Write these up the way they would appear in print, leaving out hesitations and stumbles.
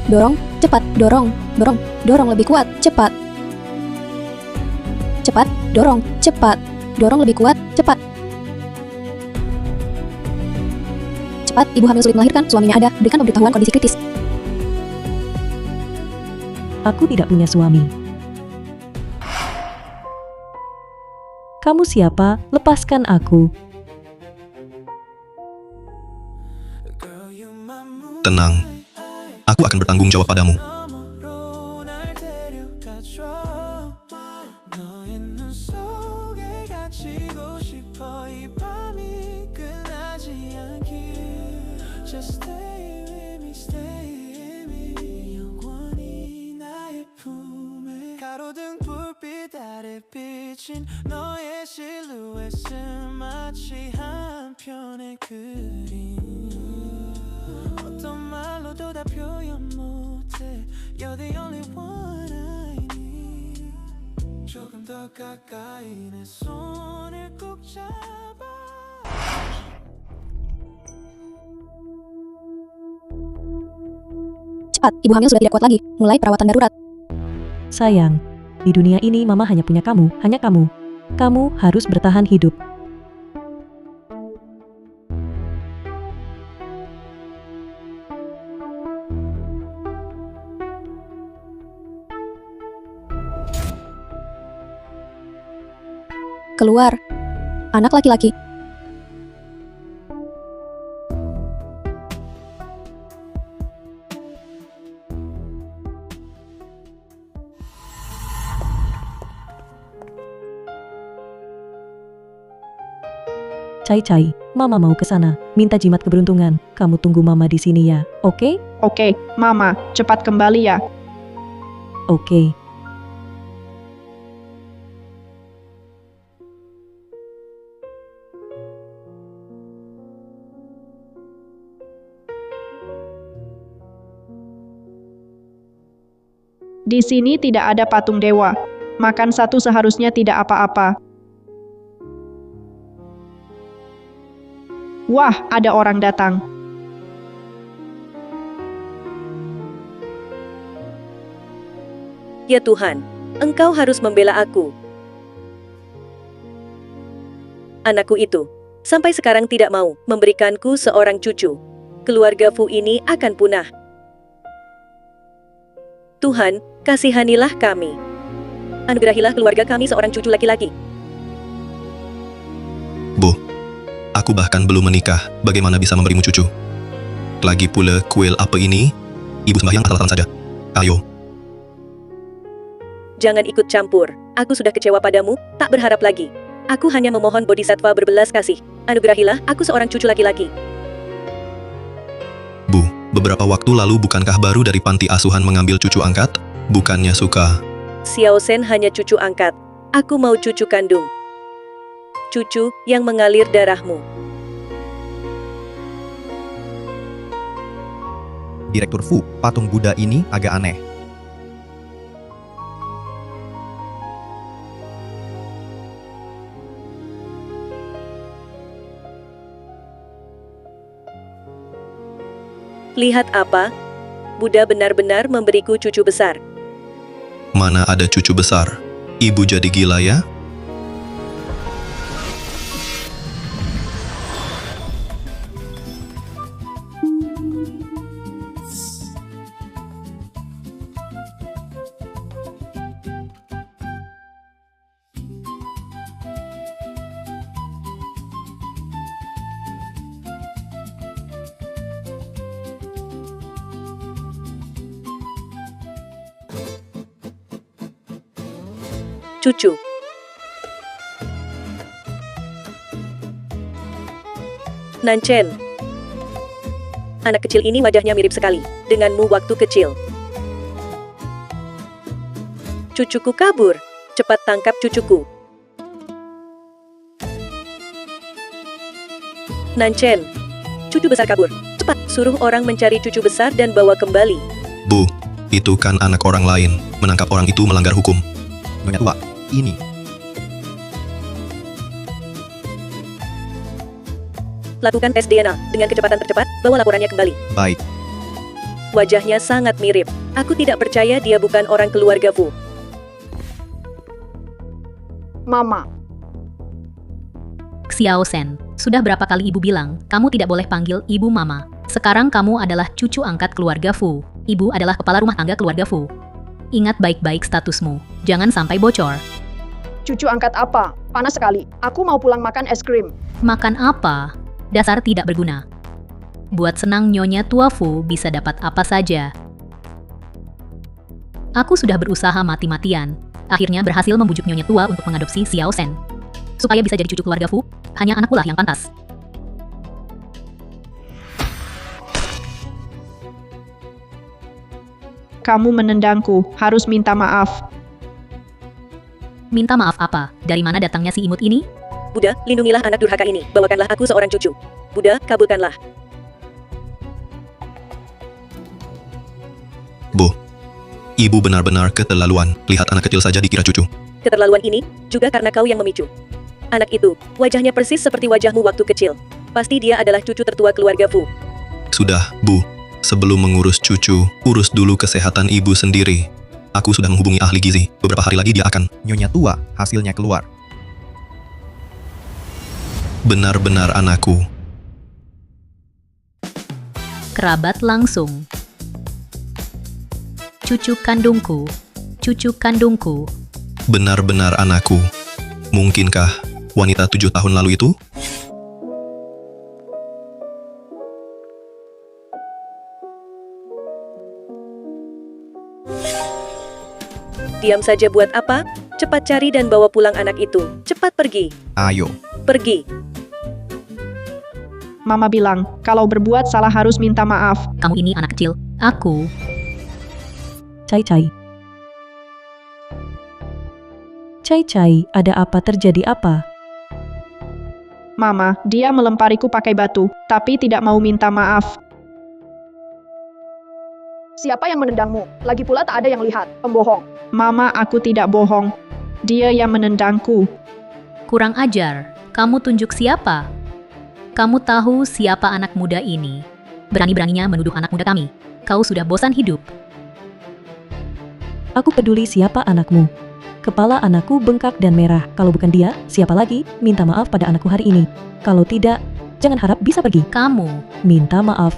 Dorong, cepat, dorong, dorong, dorong lebih kuat, cepat. Cepat, dorong, cepat, dorong lebih kuat, cepat. Cepat, ibu hamil sulit melahirkan, suaminya ada, berikan pemberitahuan kondisi kritis. Aku tidak punya suami. Kamu siapa? Lepaskan aku. Tenang, aku akan bertanggung jawab padamu. 가로등 불빛 아래 비친 너의 실루엣은 마치 한 편의 그림 어떤 말로도 다 표현 못해 You're the only one I need 조금 더 가까이 내 손을 꼭 잡아 Cepat, ibu hamil sudah tidak kuat lagi, mulai perawatan darurat. Sayang, di dunia ini mama hanya punya kamu, hanya kamu. Kamu harus bertahan hidup. Keluar. Anak laki-laki. Cai, mama mau ke sana, minta jimat keberuntungan. Kamu tunggu mama di sini ya, oke? Oke, Mama, cepat kembali ya. Oke. Di sini tidak ada patung dewa. Makan satu seharusnya tidak apa-apa. Wah, ada orang datang. Ya Tuhan, Engkau harus membela aku. Anakku itu, sampai sekarang tidak mau memberikanku seorang cucu. Keluarga Fu ini akan punah. Tuhan, kasihanilah kami. Anugerahilah keluarga kami seorang cucu laki-laki. Bu, aku bahkan belum menikah, bagaimana bisa memberimu cucu? Lagi pula kuil apa ini? Ibu sembahyang asal-asalan saja. Ayo. Jangan ikut campur. Aku sudah kecewa padamu, tak berharap lagi. Aku hanya memohon Bodhisattva berbelas kasih. Anugerahilah aku seorang cucu laki-laki. Bu, beberapa waktu lalu bukankah baru dari panti asuhan mengambil cucu angkat? Bukannya suka. Xiao Shen hanya cucu angkat. Aku mau cucu kandung. Cucu yang mengalir darahmu. Direktur Fu, patung Buddha ini agak aneh. Lihat apa? Buddha benar-benar memberiku cucu besar. Mana ada cucu besar? Ibu jadi gila ya? Cucu. Nanchen. Anak kecil ini wajahnya mirip sekali denganmu waktu kecil. Cucuku kabur. Cepat tangkap cucuku. Nanchen. Cucu besar kabur. Cepat suruh orang mencari cucu besar dan bawa kembali. Bu, itu kan anak orang lain. Menangkap orang itu melanggar hukum. Nyonya tua, ini. Lakukan tes DNA dengan kecepatan tercepat, bawa laporannya kembali. Baik. Wajahnya sangat mirip. Aku tidak percaya dia bukan orang keluarga Fu. Mama, Xiao Sen, sudah berapa kali ibu bilang, kamu tidak boleh panggil ibu mama. Sekarang kamu adalah cucu angkat keluarga Fu. Ibu adalah kepala rumah tangga keluarga Fu. Ingat baik-baik statusmu, jangan sampai bocor. cucu angkat apa? Panas sekali. Aku mau pulang makan es krim. Makan apa? Dasar tidak berguna. Buat senang Nyonya Tua Fu bisa dapat apa saja. Aku sudah berusaha mati-matian. Akhirnya berhasil membujuk Nyonya Tua untuk mengadopsi Xiao Sen. Supaya bisa jadi cucu keluarga Fu, hanya anakkulah yang pantas. Kamu menendangku, harus minta maaf. Minta maaf apa? Dari mana datangnya si imut ini? Buddha, lindungilah anak durhaka ini. Bawakanlah aku seorang cucu. Buddha, kabulkanlah. Bu, ibu benar-benar keterlaluan. Lihat anak kecil saja dikira cucu. Keterlaluan ini juga karena kau yang memicu. Anak itu, wajahnya persis seperti wajahmu waktu kecil. Pasti dia adalah cucu tertua keluarga Fu. Sudah, Bu. Sebelum mengurus cucu, urus dulu kesehatan ibu sendiri. Aku sudah menghubungi ahli gizi. Beberapa hari lagi dia akan. Nyonya tua, hasilnya keluar. Benar-benar anakku. Kerabat langsung. Cucu kandungku. Cucu kandungku. Benar-benar anakku. Mungkinkah wanita 7 tahun lalu itu? Diam saja buat apa? Cepat cari dan bawa pulang anak itu. Cepat pergi. Ayo. Pergi. Mama bilang, kalau berbuat salah harus minta maaf. Kamu ini anak kecil. Aku. Cai-cai. Cai-cai, ada apa, terjadi apa? Mama, dia melempariku pakai batu, tapi tidak mau minta maaf. Siapa yang menendangmu? Lagi pula tak ada yang lihat. Pembohong. Mama, aku tidak bohong. Dia yang menendangku. Kurang ajar. Kamu tunjuk siapa? Kamu tahu siapa anak muda ini? Berani-beraninya menuduh anak muda kami. Kau sudah bosan hidup. Aku peduli siapa anakmu. Kepala anakku bengkak dan merah. Kalau bukan dia, siapa lagi? Minta maaf pada anakku hari ini. Kalau tidak, jangan harap bisa pergi. Kamu. Minta maaf.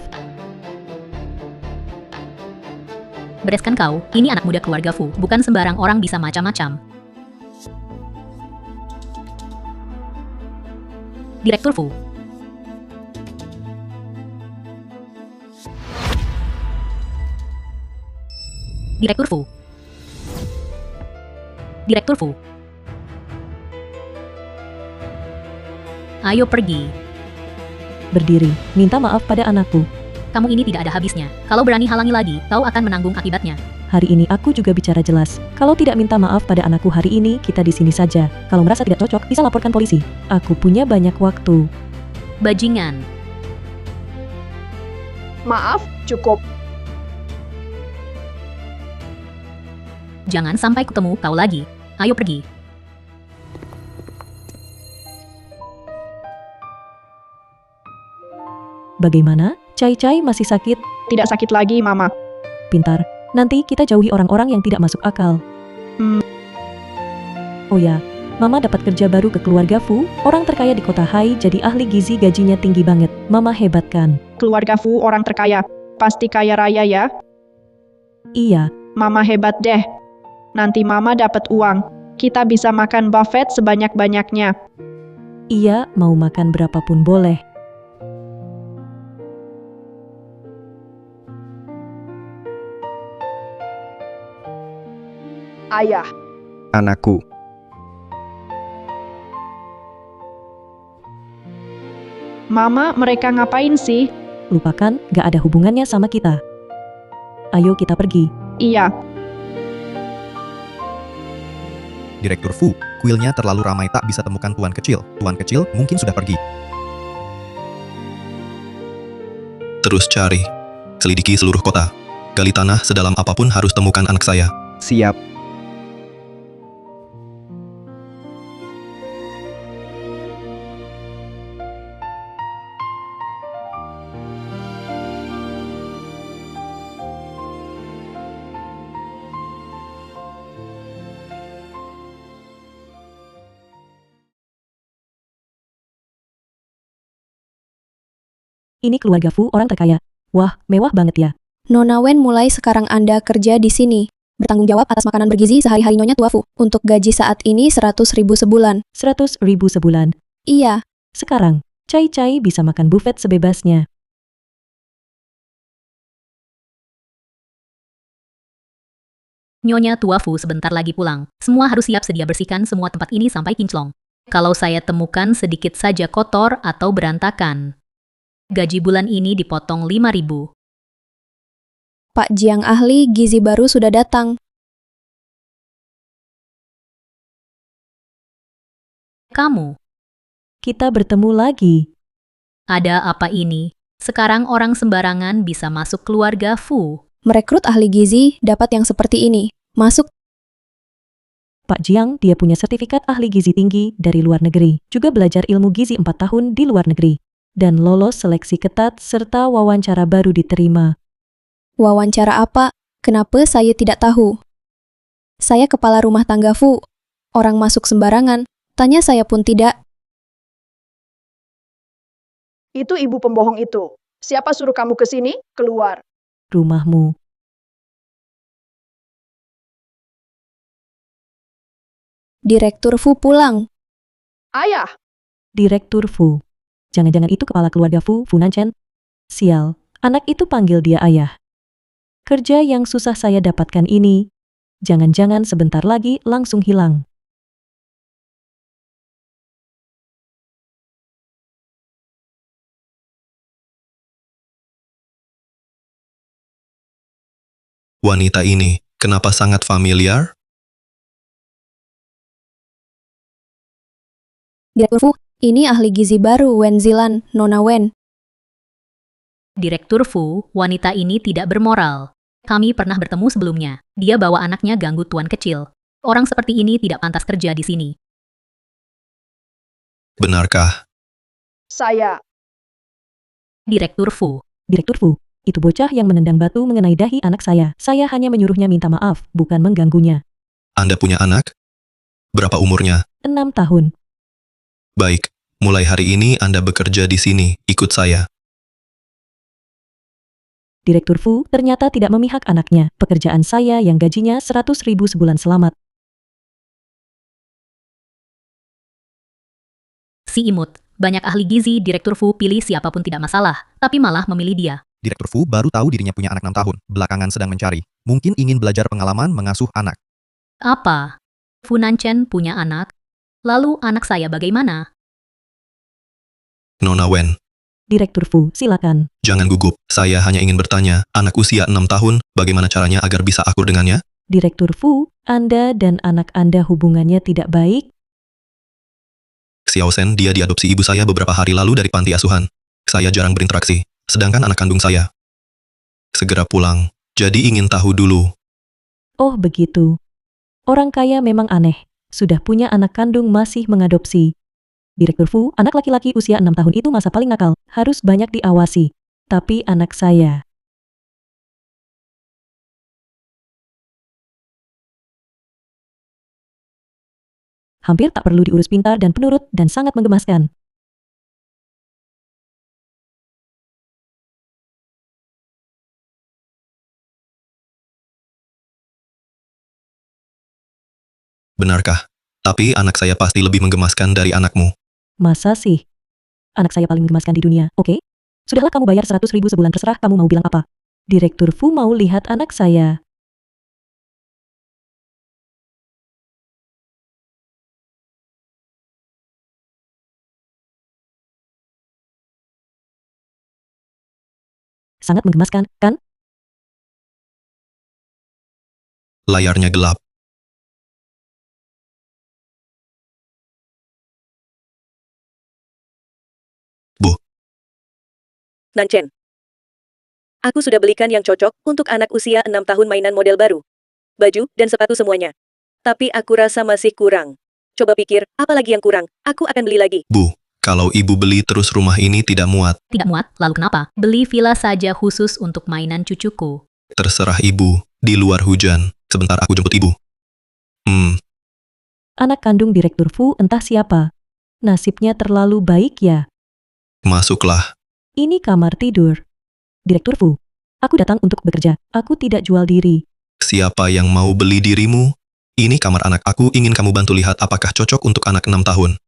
Bereskan kau, ini anak muda keluarga Fu. Bukan sembarang orang bisa macam-macam. Direktur Fu. Direktur Fu. Direktur Fu. Ayo pergi. Berdiri, minta maaf pada anakku. Kamu ini tidak ada habisnya. Kalau berani halangi lagi, kau akan menanggung akibatnya. Hari ini aku juga bicara jelas. Kalau tidak minta maaf pada anakku hari ini, kita di sini saja. Kalau merasa tidak cocok, bisa laporkan polisi. Aku punya banyak waktu. Bajingan. Maaf, cukup. Jangan sampai ketemu kau lagi. Ayo pergi. Bagaimana? Cai-cai masih sakit? Tidak sakit lagi, Mama. Pintar. Nanti kita jauhi orang-orang yang tidak masuk akal. Oh ya, Mama dapat kerja baru ke keluarga Fu, orang terkaya di kota Hai, jadi ahli gizi, gajinya tinggi banget. Mama hebat kan? Keluarga Fu orang terkaya. Pasti kaya raya ya? Iya, Mama hebat deh. Nanti Mama dapat uang. Kita bisa makan buffet sebanyak-banyaknya. iya, mau makan berapapun boleh. Ayah. Anakku. Mama, mereka ngapain sih? Lupakan, gak ada hubungannya sama kita. Ayo kita pergi. Iya, Direktur Fu, kuilnya terlalu ramai tak bisa temukan Tuan Kecil. Tuan Kecil mungkin sudah pergi. Terus cari. Selidiki seluruh kota. Gali tanah sedalam apapun harus temukan anak saya. Siap. Ini keluarga Fu orang terkaya. Wah, mewah banget ya. Nona Wen, mulai sekarang Anda kerja di sini. Bertanggung jawab atas makanan bergizi sehari-hari Nyonya Tua Fu. Untuk gaji saat ini 100.000 sebulan. 100.000 sebulan. Iya, Sekarang, Cai bisa makan buffet sebebasnya. Nyonya Tua Fu sebentar lagi pulang. Semua harus siap sedia bersihkan semua tempat ini sampai kinclong. Kalau saya temukan sedikit saja kotor atau berantakan, gaji bulan ini dipotong 5.000. Pak Jiang ahli gizi baru sudah datang. Kamu, Kita bertemu lagi. ada apa ini? Sekarang orang sembarangan bisa masuk keluarga Fu. Merekrut ahli gizi dapat yang seperti ini. Masuk. Pak Jiang, dia punya sertifikat ahli gizi tinggi dari luar negeri. Juga belajar ilmu gizi 4 tahun di luar negeri. Dan lolos seleksi ketat serta wawancara baru diterima. Wawancara apa? Kenapa saya tidak tahu? Saya kepala rumah tangga Fu. Orang masuk sembarangan. Tanya saya pun tidak. Itu ibu pembohong itu. Siapa suruh kamu ke sini? Keluar. Rumahmu. Direktur Fu pulang. Ayah, Direktur Fu. Jangan-jangan itu kepala keluarga Fu Nanchan? Sial, anak itu panggil dia ayah. Kerja yang susah saya dapatkan ini, jangan-jangan sebentar lagi langsung hilang. Wanita ini, kenapa sangat familiar? Direktur Fu, ini ahli gizi baru Wen Zilan, Nona Wen. Direktur Fu, wanita ini tidak bermoral. Kami pernah bertemu sebelumnya. Dia bawa anaknya ganggu tuan kecil. Orang seperti ini tidak pantas kerja di sini. Benarkah? saya. Direktur Fu, Direktur Fu, itu bocah yang menendang batu mengenai dahi anak saya. Saya hanya menyuruhnya minta maaf, bukan mengganggunya. Anda punya anak? Berapa umurnya? 6 tahun. Baik, mulai hari ini Anda bekerja di sini. Ikut saya. Direktur Fu ternyata tidak memihak anaknya. Pekerjaan saya yang gajinya 100.000 sebulan selamat. si imut. Banyak ahli gizi, Direktur Fu pilih siapapun tidak masalah, tapi malah memilih dia. Direktur Fu baru tahu dirinya punya anak 6 tahun, belakangan sedang mencari. Mungkin ingin belajar pengalaman mengasuh anak. Apa? Fu Nanchan punya anak? Lalu anak saya bagaimana? Nona Wen, Direktur Fu, silakan. jangan gugup. Saya hanya ingin bertanya, anak usia 6 tahun, bagaimana caranya agar bisa akur dengannya? Direktur Fu, Anda dan anak Anda hubungannya tidak baik? Xiao Shen, dia diadopsi ibu saya beberapa hari lalu dari panti asuhan. Saya jarang berinteraksi, sedangkan anak kandung saya segera pulang. Jadi ingin tahu dulu. Oh begitu. Orang kaya memang aneh. Sudah punya anak kandung masih mengadopsi. Direktur Fu, anak laki-laki usia 6 tahun itu masa paling nakal, harus banyak diawasi. Tapi anak saya... hampir tak perlu diurus, pintar dan penurut dan sangat menggemaskan. Benarkah? Tapi anak saya pasti lebih menggemaskan dari anakmu. Masa sih? Anak saya paling menggemaskan di dunia, oke? Sudahlah, kamu bayar 100.000 sebulan, terserah kamu mau bilang apa. Direktur Fu mau lihat anak saya. Sangat menggemaskan, kan? Layarnya gelap. Nanchan. Aku sudah belikan yang cocok untuk anak usia 6 tahun, mainan model baru. Baju dan sepatu semuanya. Tapi aku rasa masih kurang. Coba pikir, apa lagi yang kurang? Aku akan beli lagi. Bu, kalau ibu beli terus rumah ini tidak muat. Tidak muat, lalu kenapa? Beli villa saja khusus untuk mainan cucuku. Terserah ibu, di luar hujan. Sebentar aku jemput ibu. Anak kandung Direktur Fu entah siapa. Nasibnya terlalu baik ya. Masuklah. Ini kamar tidur. Direktur Fu, aku datang untuk bekerja. Aku tidak jual diri. Siapa yang mau beli dirimu? Ini kamar anak aku, ingin kamu bantu lihat apakah cocok untuk anak 6 tahun.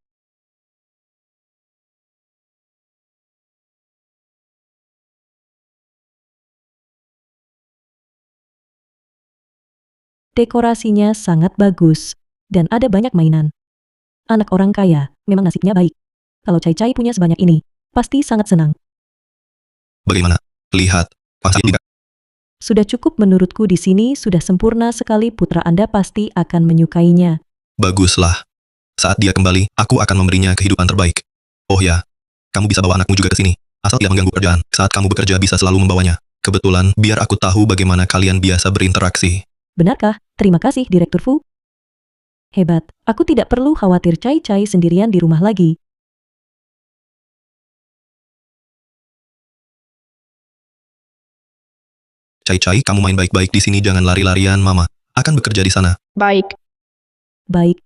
Dekorasinya sangat bagus, dan ada banyak mainan. Anak orang kaya, memang nasibnya baik. Kalau Cai-Cai punya sebanyak ini, pasti sangat senang. Bagaimana? Lihat, pasti tidak. Sudah cukup menurutku di sini, sudah sempurna sekali, putra Anda pasti akan menyukainya. Baguslah. Saat dia kembali, aku akan memberinya kehidupan terbaik. Oh ya, kamu bisa bawa anakmu juga ke sini. Asal tidak mengganggu pekerjaan. Saat kamu bekerja bisa selalu membawanya. Kebetulan, biar aku tahu bagaimana kalian biasa berinteraksi. Benarkah? Terima kasih, Direktur Fu. Hebat, aku tidak perlu khawatir Cai-Cai sendirian di rumah lagi. Cai-Cai, kamu main baik-baik di sini, jangan lari-larian, Mama. Akan bekerja di sana. Baik. Baik,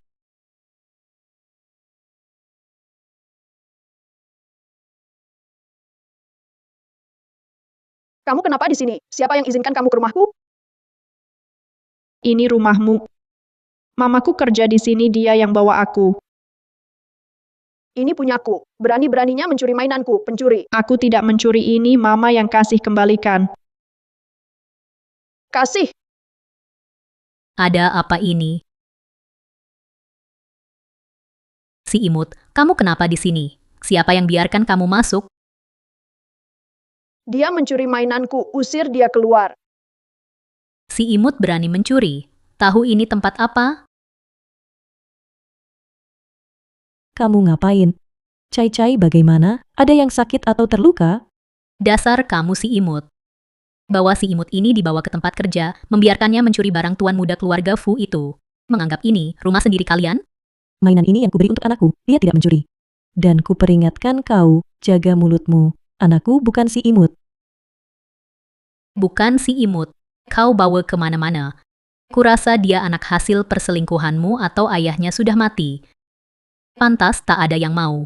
Kamu kenapa di sini? Siapa yang izinkan kamu ke rumahku? Ini rumahmu. Mamaku kerja di sini, dia yang bawa aku. Ini punyaku. Berani-beraninya mencuri mainanku, pencuri. Aku tidak mencuri ini, Mama yang kasih, kembalikan. Kasih. Ada apa ini? Si imut, kamu kenapa di sini? Siapa yang biarkan kamu masuk? Dia mencuri mainanku, usir dia keluar. Si imut berani mencuri. Tahu ini tempat apa? kamu ngapain? Cai-Cai bagaimana? Ada yang sakit atau terluka? Dasar kamu si imut. Bawa si imut ini dibawa ke tempat kerja, membiarkannya mencuri barang tuan muda keluarga Fu itu. Menganggap ini rumah sendiri kalian? Mainan ini yang kuberi untuk anakku, dia tidak mencuri. Dan kuperingatkan kau, jaga mulutmu. Anakku bukan si imut. Bukan si imut. Kau bawa kemana-mana. Kurasa dia anak hasil perselingkuhanmu atau ayahnya sudah mati. Pantas tak ada yang mau.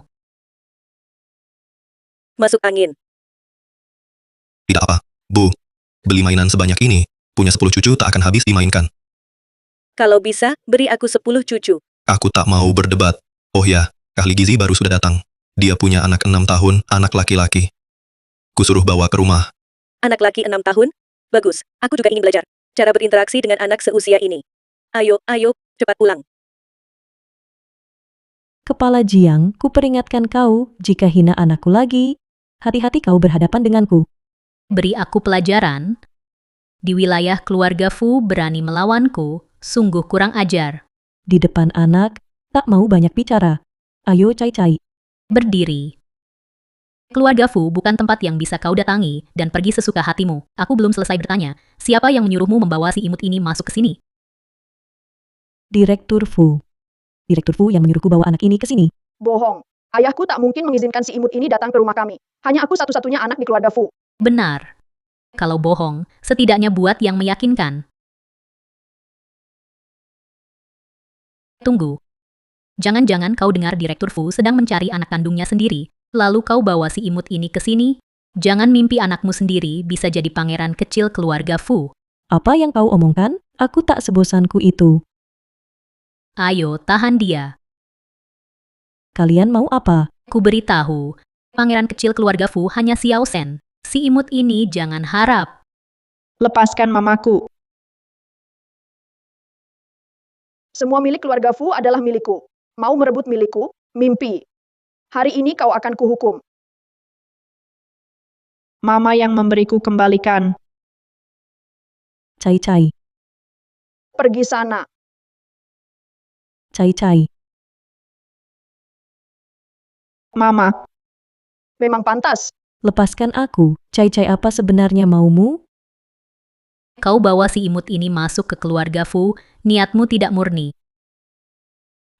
Masuk angin. Tidak apa, Bu. Beli mainan sebanyak ini, punya 10 cucu tak akan habis dimainkan. Kalau bisa, beri aku 10 cucu. Aku tak mau berdebat. Oh ya, Ahli Gizi baru sudah datang. Dia punya anak 6 tahun, anak laki-laki. Kusuruh bawa ke rumah. Anak laki 6 tahun? Bagus, aku juga ingin belajar cara berinteraksi dengan anak seusia ini. Ayo, cepat pulang. Kepala Jiang, kuperingatkan kau, jika hina anakku lagi, hati-hati kau berhadapan denganku. Beri aku pelajaran. Di wilayah keluarga Fu berani melawanku, sungguh kurang ajar. Di depan anak, tak mau banyak bicara. Ayo Cai-Cai. Berdiri. Keluarga Fu bukan tempat yang bisa kau datangi dan pergi sesuka hatimu. Aku belum selesai bertanya. Siapa yang menyuruhmu membawa si imut ini masuk ke sini? Direktur Fu. Direktur Fu yang menyuruhku bawa anak ini ke sini. Bohong. Ayahku tak mungkin mengizinkan si imut ini datang ke rumah kami. Hanya aku satu-satunya anak di keluarga Fu. Benar. Kalau bohong, setidaknya buat yang meyakinkan. Tunggu. Jangan-jangan kau dengar Direktur Fu sedang mencari anak kandungnya sendiri, lalu kau bawa si imut ini ke sini? Jangan mimpi anakmu sendiri bisa jadi pangeran kecil keluarga Fu. Apa yang kau omongkan? Aku tak sebosanku itu. Ayo, tahan dia. Kalian mau apa? Ku beritahu, pangeran kecil keluarga Fu hanya Xiao Shen. Si imut ini jangan harap. Lepaskan mamaku. Semua milik keluarga Fu adalah milikku. Mau merebut milikku? Mimpi. Hari ini kau akan kuhukum. Mama yang memberiku, kembalikan. Cai-Cai. Pergi sana. Cai-Cai. Mama. Memang pantas. Lepaskan aku. Cai-Cai, apa sebenarnya maumu? Kau bawa si imut ini masuk ke keluarga Fu, niatmu tidak murni.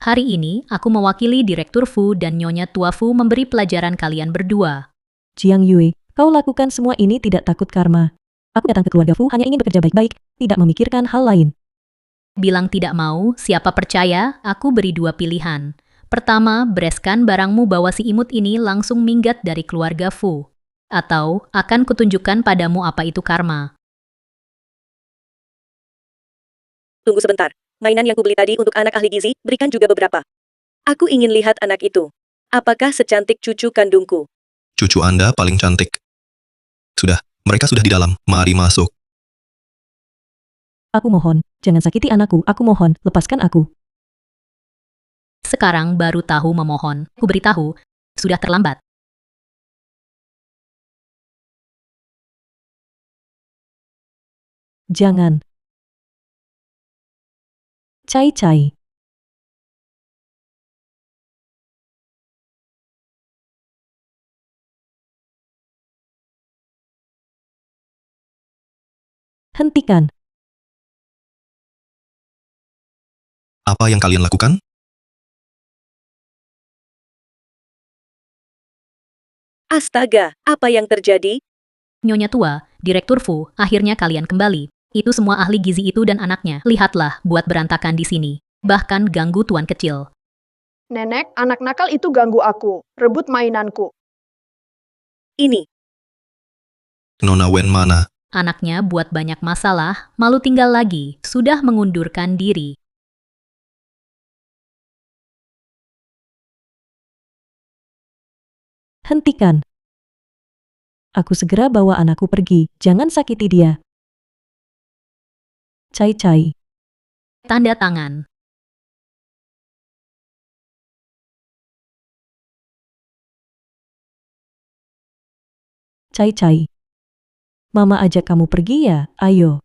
Hari ini, aku mewakili Direktur Fu dan Nyonya Tua Fu memberi pelajaran kalian berdua. Jiang Yue, kau lakukan semua ini tidak takut karma. Aku datang ke keluarga Fu hanya ingin bekerja baik-baik, tidak memikirkan hal lain. Bilang tidak mau, siapa percaya, aku beri 2 pilihan. Pertama, bereskan barangmu bawa si imut ini langsung minggat dari keluarga Fu. Atau, akan kutunjukkan padamu apa itu karma. Tunggu sebentar. Mainan yang kubeli tadi untuk anak ahli gizi, berikan juga beberapa. Aku ingin lihat anak itu. Apakah secantik cucu kandungku? Cucu Anda paling cantik. Sudah, mereka sudah di dalam. Mari masuk. Aku mohon, jangan sakiti anakku. Aku mohon, lepaskan aku. Sekarang baru tahu memohon. Ku beritahu, sudah terlambat. Jangan. Cai-cai. Hentikan. Apa yang kalian lakukan? Astaga, apa yang terjadi? Nyonya tua, Direktur Fu, akhirnya kalian kembali. Itu semua ahli gizi itu dan anaknya. Lihatlah, buat berantakan di sini. Bahkan ganggu tuan kecil. Nenek, anak nakal itu ganggu aku, rebut mainanku. Ini. Nona Wen mana? Anaknya buat banyak masalah, malu tinggal lagi, sudah mengundurkan diri. Hentikan. Aku segera bawa anakku pergi, jangan sakiti dia. Cai-cai. Tanda tangan. Cai-cai. Mama ajak kamu pergi ya, ayo.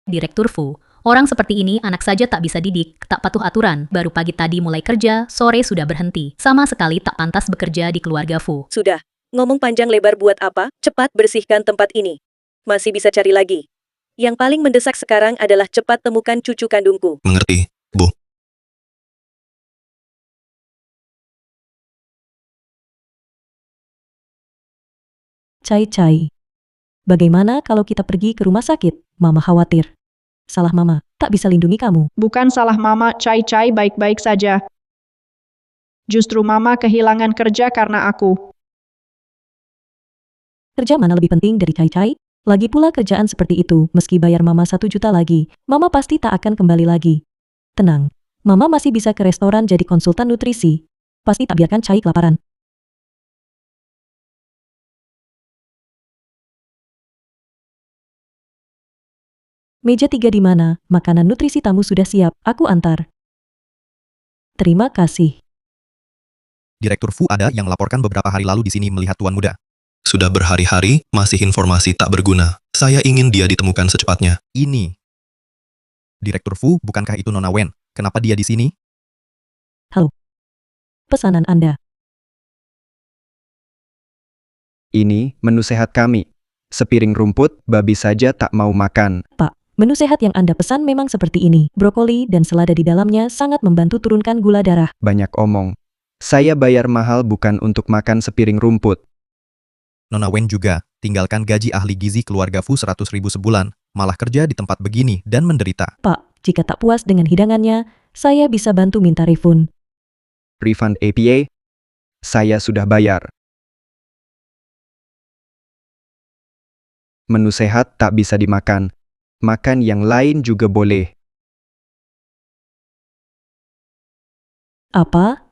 Direktur Fu, orang seperti ini anak saja tak bisa didik, tak patuh aturan, baru pagi tadi mulai kerja, sore sudah berhenti. Sama sekali tak pantas bekerja di keluarga Fu. Sudah. Ngomong panjang lebar buat apa? Cepat bersihkan tempat ini. Masih bisa cari lagi. Yang paling mendesak sekarang adalah cepat temukan cucu kandungku. Mengerti, Bu. Cai-cai. Bagaimana kalau kita pergi ke rumah sakit? Mama khawatir. Salah mama, tak bisa lindungi kamu. Bukan salah mama, Cai-Cai baik-baik saja. Justru mama kehilangan kerja karena aku. Kerja mana lebih penting dari Cai-cai? Lagi pula kerjaan seperti itu, meski bayar mama 1 juta lagi, mama pasti tak akan kembali lagi. Tenang, mama masih bisa ke restoran jadi konsultan nutrisi. Pasti tak biarkan Cai kelaparan. Meja 3 di mana? Makanan nutrisi tamu sudah siap, aku antar. Terima kasih. Direktur Fu ada yang melaporkan beberapa hari lalu di sini melihat tuan muda. Sudah berhari-hari, masih informasi tak berguna. Saya ingin dia ditemukan secepatnya. Ini. Direktur Fu, bukankah itu Nona Wen? Kenapa dia di sini? Halo. Pesanan Anda. Ini menu sehat kami. Sepiring rumput, babi saja tak mau makan. Pak, menu sehat yang Anda pesan memang seperti ini. Brokoli dan selada di dalamnya sangat membantu turunkan gula darah. Banyak omong. Saya bayar mahal bukan untuk makan sepiring rumput. Nona Wen juga, tinggalkan gaji ahli gizi keluarga Fu 100.000 sebulan, malah kerja di tempat begini dan menderita. Pak, jika tak puas dengan hidangannya, saya bisa bantu minta refund. Refund APA? Saya sudah bayar. Menu sehat tak bisa dimakan. Makan yang lain juga boleh. Apa?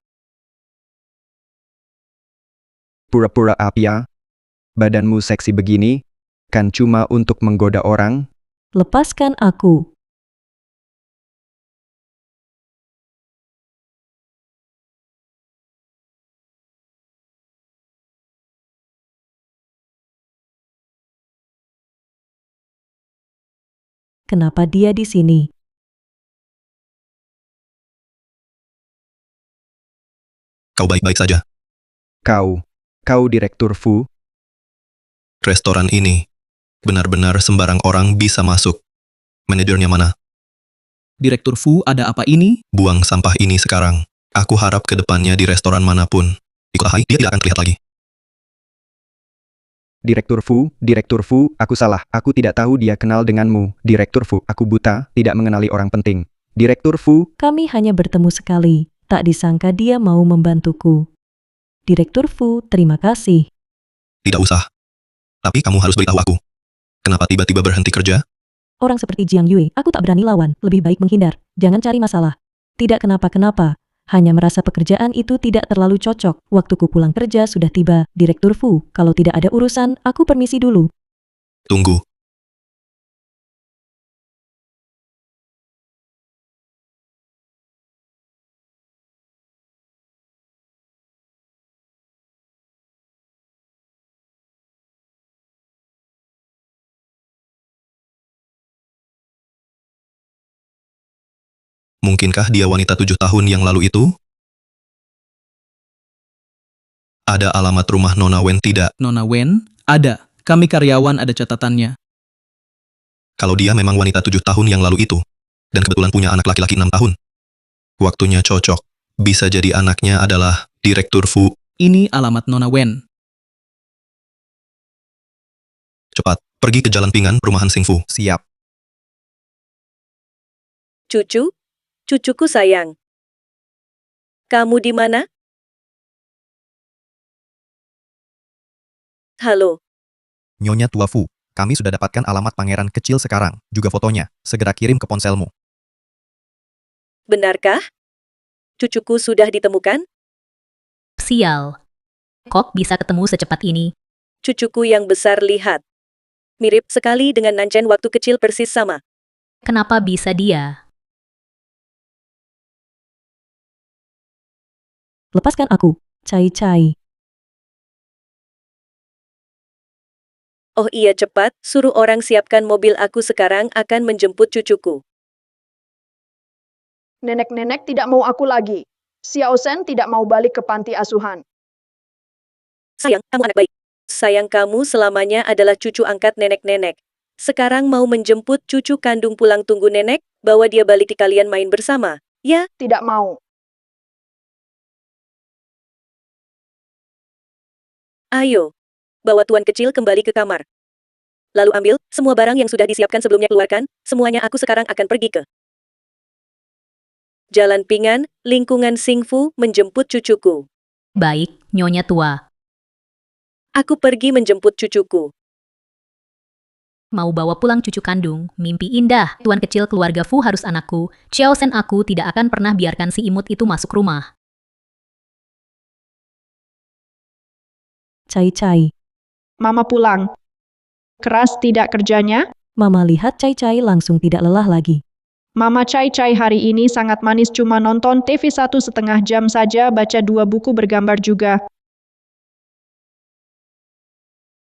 Pura-pura apa? Badanmu seksi begini? Kan cuma untuk menggoda orang? Lepaskan aku. Kenapa dia di sini? Kau baik-baik saja. Kau Direktur Fu? Restoran ini, benar-benar sembarang orang bisa masuk. Manajernya mana? Direktur Fu, ada apa ini? Buang sampah ini sekarang. Aku harap ke depannya di restoran manapun. Ikutlah hai, dia tidak akan terlihat lagi. Direktur Fu, aku salah. Aku tidak tahu dia kenal denganmu. Direktur Fu, aku buta, tidak mengenali orang penting. Direktur Fu, Kami hanya bertemu sekali. Tak disangka dia mau membantuku. Direktur Fu, terima kasih. Tidak usah. Tapi kamu harus beritahu aku. Kenapa tiba-tiba berhenti kerja? Orang seperti Jiang Yue, aku tak berani lawan, lebih baik menghindar. Jangan cari masalah. Tidak kenapa-kenapa. Hanya merasa pekerjaan itu tidak terlalu cocok. Waktuku pulang kerja sudah tiba. Direktur Fu, kalau tidak ada urusan, aku permisi dulu. Tunggu. Mungkinkah dia wanita 7 tahun yang lalu itu? Ada alamat rumah Nona Wen tidak? Nona Wen? Ada. Kami karyawan ada catatannya. Kalau dia memang wanita 7 tahun yang lalu itu, dan kebetulan punya anak laki-laki 6 tahun, waktunya cocok. Bisa jadi anaknya adalah Direktur Fu. Ini alamat Nona Wen. Cepat, pergi ke Jalan Pingan, perumahan Sing Fu. Siap. Cucu? Cucuku sayang. Kamu di mana? Halo. Nyonya Tua Fu, kami sudah dapatkan alamat pangeran kecil sekarang, juga fotonya. Segera kirim ke ponselmu. Benarkah? Cucuku sudah ditemukan? Sial. Kok bisa ketemu secepat ini? Cucuku yang besar lihat. Mirip sekali dengan Nanchen waktu kecil persis sama. Kenapa bisa dia? Lepaskan aku, Cai. Oh iya cepat, suruh orang siapkan mobil aku sekarang akan menjemput cucuku. Nenek-nenek tidak mau aku lagi. Xiao Shen tidak mau balik ke panti asuhan. Sayang, kamu anak baik. Sayang kamu selamanya adalah cucu angkat nenek-nenek. Sekarang mau menjemput cucu kandung pulang tunggu nenek, bawa dia balik di kalian main bersama. Ya? Tidak mau. Ayo. Bawa tuan kecil kembali ke kamar. Lalu ambil semua barang yang sudah disiapkan sebelumnya keluarkan, semuanya aku sekarang akan pergi ke Jalan Pingan, lingkungan Sing Fu menjemput cucuku. Baik, Nyonya Tua. Aku pergi menjemput cucuku. Mau bawa pulang cucu kandung, mimpi indah. Tuan kecil keluarga Fu harus anakku. Xiao Shen aku tidak akan pernah biarkan si imut itu masuk rumah. Cai. Mama pulang. Keras tidak kerjanya? Mama lihat Cai langsung tidak lelah lagi. Mama Cai hari ini sangat manis, cuma nonton TV 1,5 jam saja, baca 2 buku bergambar juga.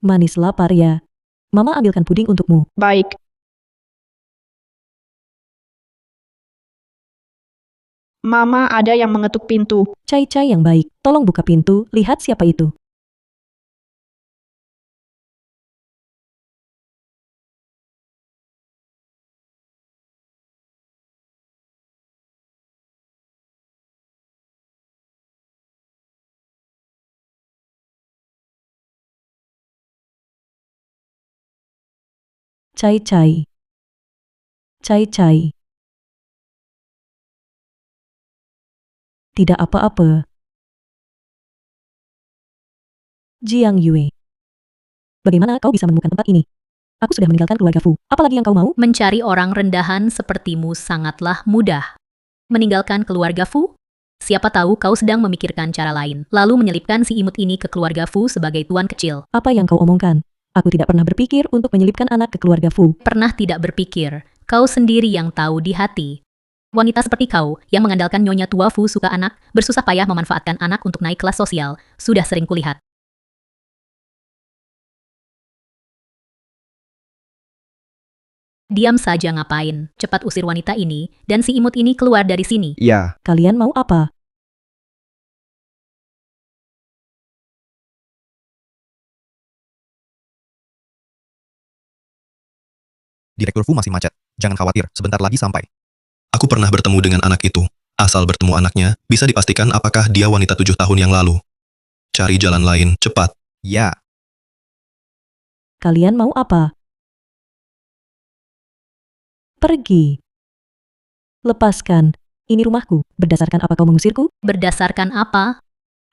Manis lapar ya. Mama ambilkan puding untukmu. Baik. Mama, ada yang mengetuk pintu. Cai yang baik, tolong buka pintu, lihat siapa itu. Cai. Tidak apa-apa. Jiang Yue. Bagaimana kau bisa menemukan tempat ini? Aku sudah meninggalkan keluarga Fu. Apalagi yang kau mau? Mencari orang rendahan sepertimu sangatlah mudah. Meninggalkan keluarga Fu? Siapa tahu kau sedang memikirkan cara lain, lalu menyelipkan si imut ini ke keluarga Fu sebagai tuan kecil. Apa yang kau omongkan? Aku tidak pernah berpikir untuk menyelipkan anak ke keluarga Fu. Pernah tidak berpikir, kau sendiri yang tahu di hati. Wanita seperti kau, yang mengandalkan Nyonya Tua Fu suka anak, bersusah payah memanfaatkan anak untuk naik kelas sosial, sudah sering kulihat. Diam saja ngapain, cepat usir wanita ini, dan si imut ini keluar dari sini. Ya. Kalian mau apa? Direktur Fu masih macet. Jangan khawatir, sebentar lagi sampai. Aku pernah bertemu dengan anak itu. Asal bertemu anaknya, bisa dipastikan apakah dia wanita 7 tahun yang lalu. Cari jalan lain, cepat. Ya. Kalian mau apa? Pergi. Lepaskan. Ini rumahku. Berdasarkan apa kau mengusirku? Berdasarkan apa?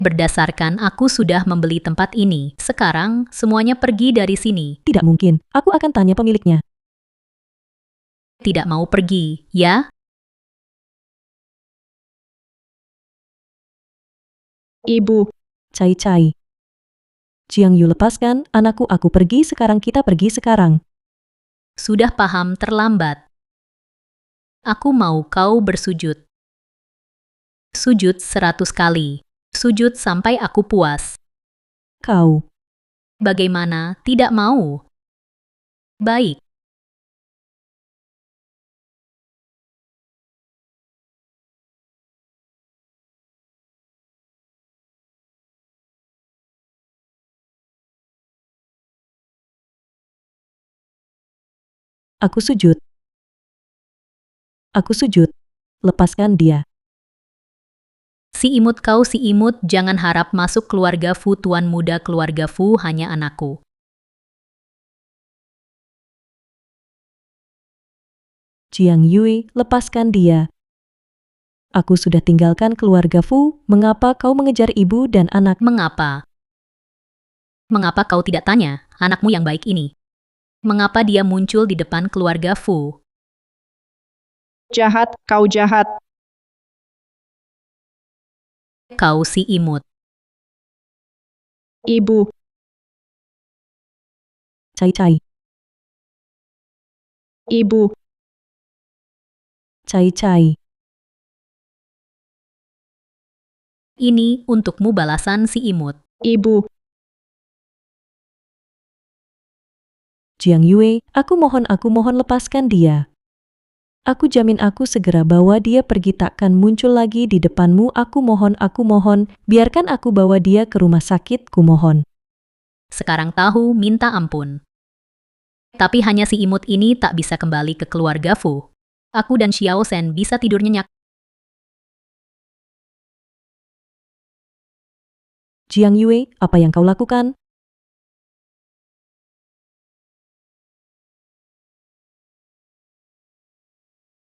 Berdasarkan aku sudah membeli tempat ini, sekarang semuanya pergi dari sini. Tidak mungkin. Aku akan tanya pemiliknya. Tidak mau pergi, ya? Ibu, Cai-cai. Jiang Yu, lepaskan anakku, aku pergi sekarang, kita pergi sekarang. Sudah paham, terlambat. Aku mau kau bersujud. Sujud 100 kali. Sujud sampai aku puas. Kau. Bagaimana, tidak mau? Baik. Aku sujud. Aku sujud. Lepaskan dia. Si imut kau, si imut, jangan harap masuk keluarga Fu, tuan muda keluarga Fu, hanya anakku. Jiang Yui, lepaskan dia. Aku sudah tinggalkan keluarga Fu, mengapa kau mengejar ibu dan anak? Mengapa? Mengapa kau tidak tanya, anakmu yang baik ini? Mengapa dia muncul di depan keluarga Fu? jahat, kau jahat. Kau si imut. Ibu, Cai-cai. ibu, Cai-cai. Ini untukmu balasan si imut. ibu. Jiang Yue, aku mohon lepaskan dia. Aku jamin aku segera bawa dia pergi, takkan muncul lagi di depanmu, aku mohon, biarkan aku bawa dia ke rumah sakit, ku mohon. Sekarang tahu minta ampun. Tapi hanya si imut ini tak bisa kembali ke keluarga Fu. Aku dan Xiao Shen bisa tidur nyenyak. Jiang Yue, apa yang kau lakukan?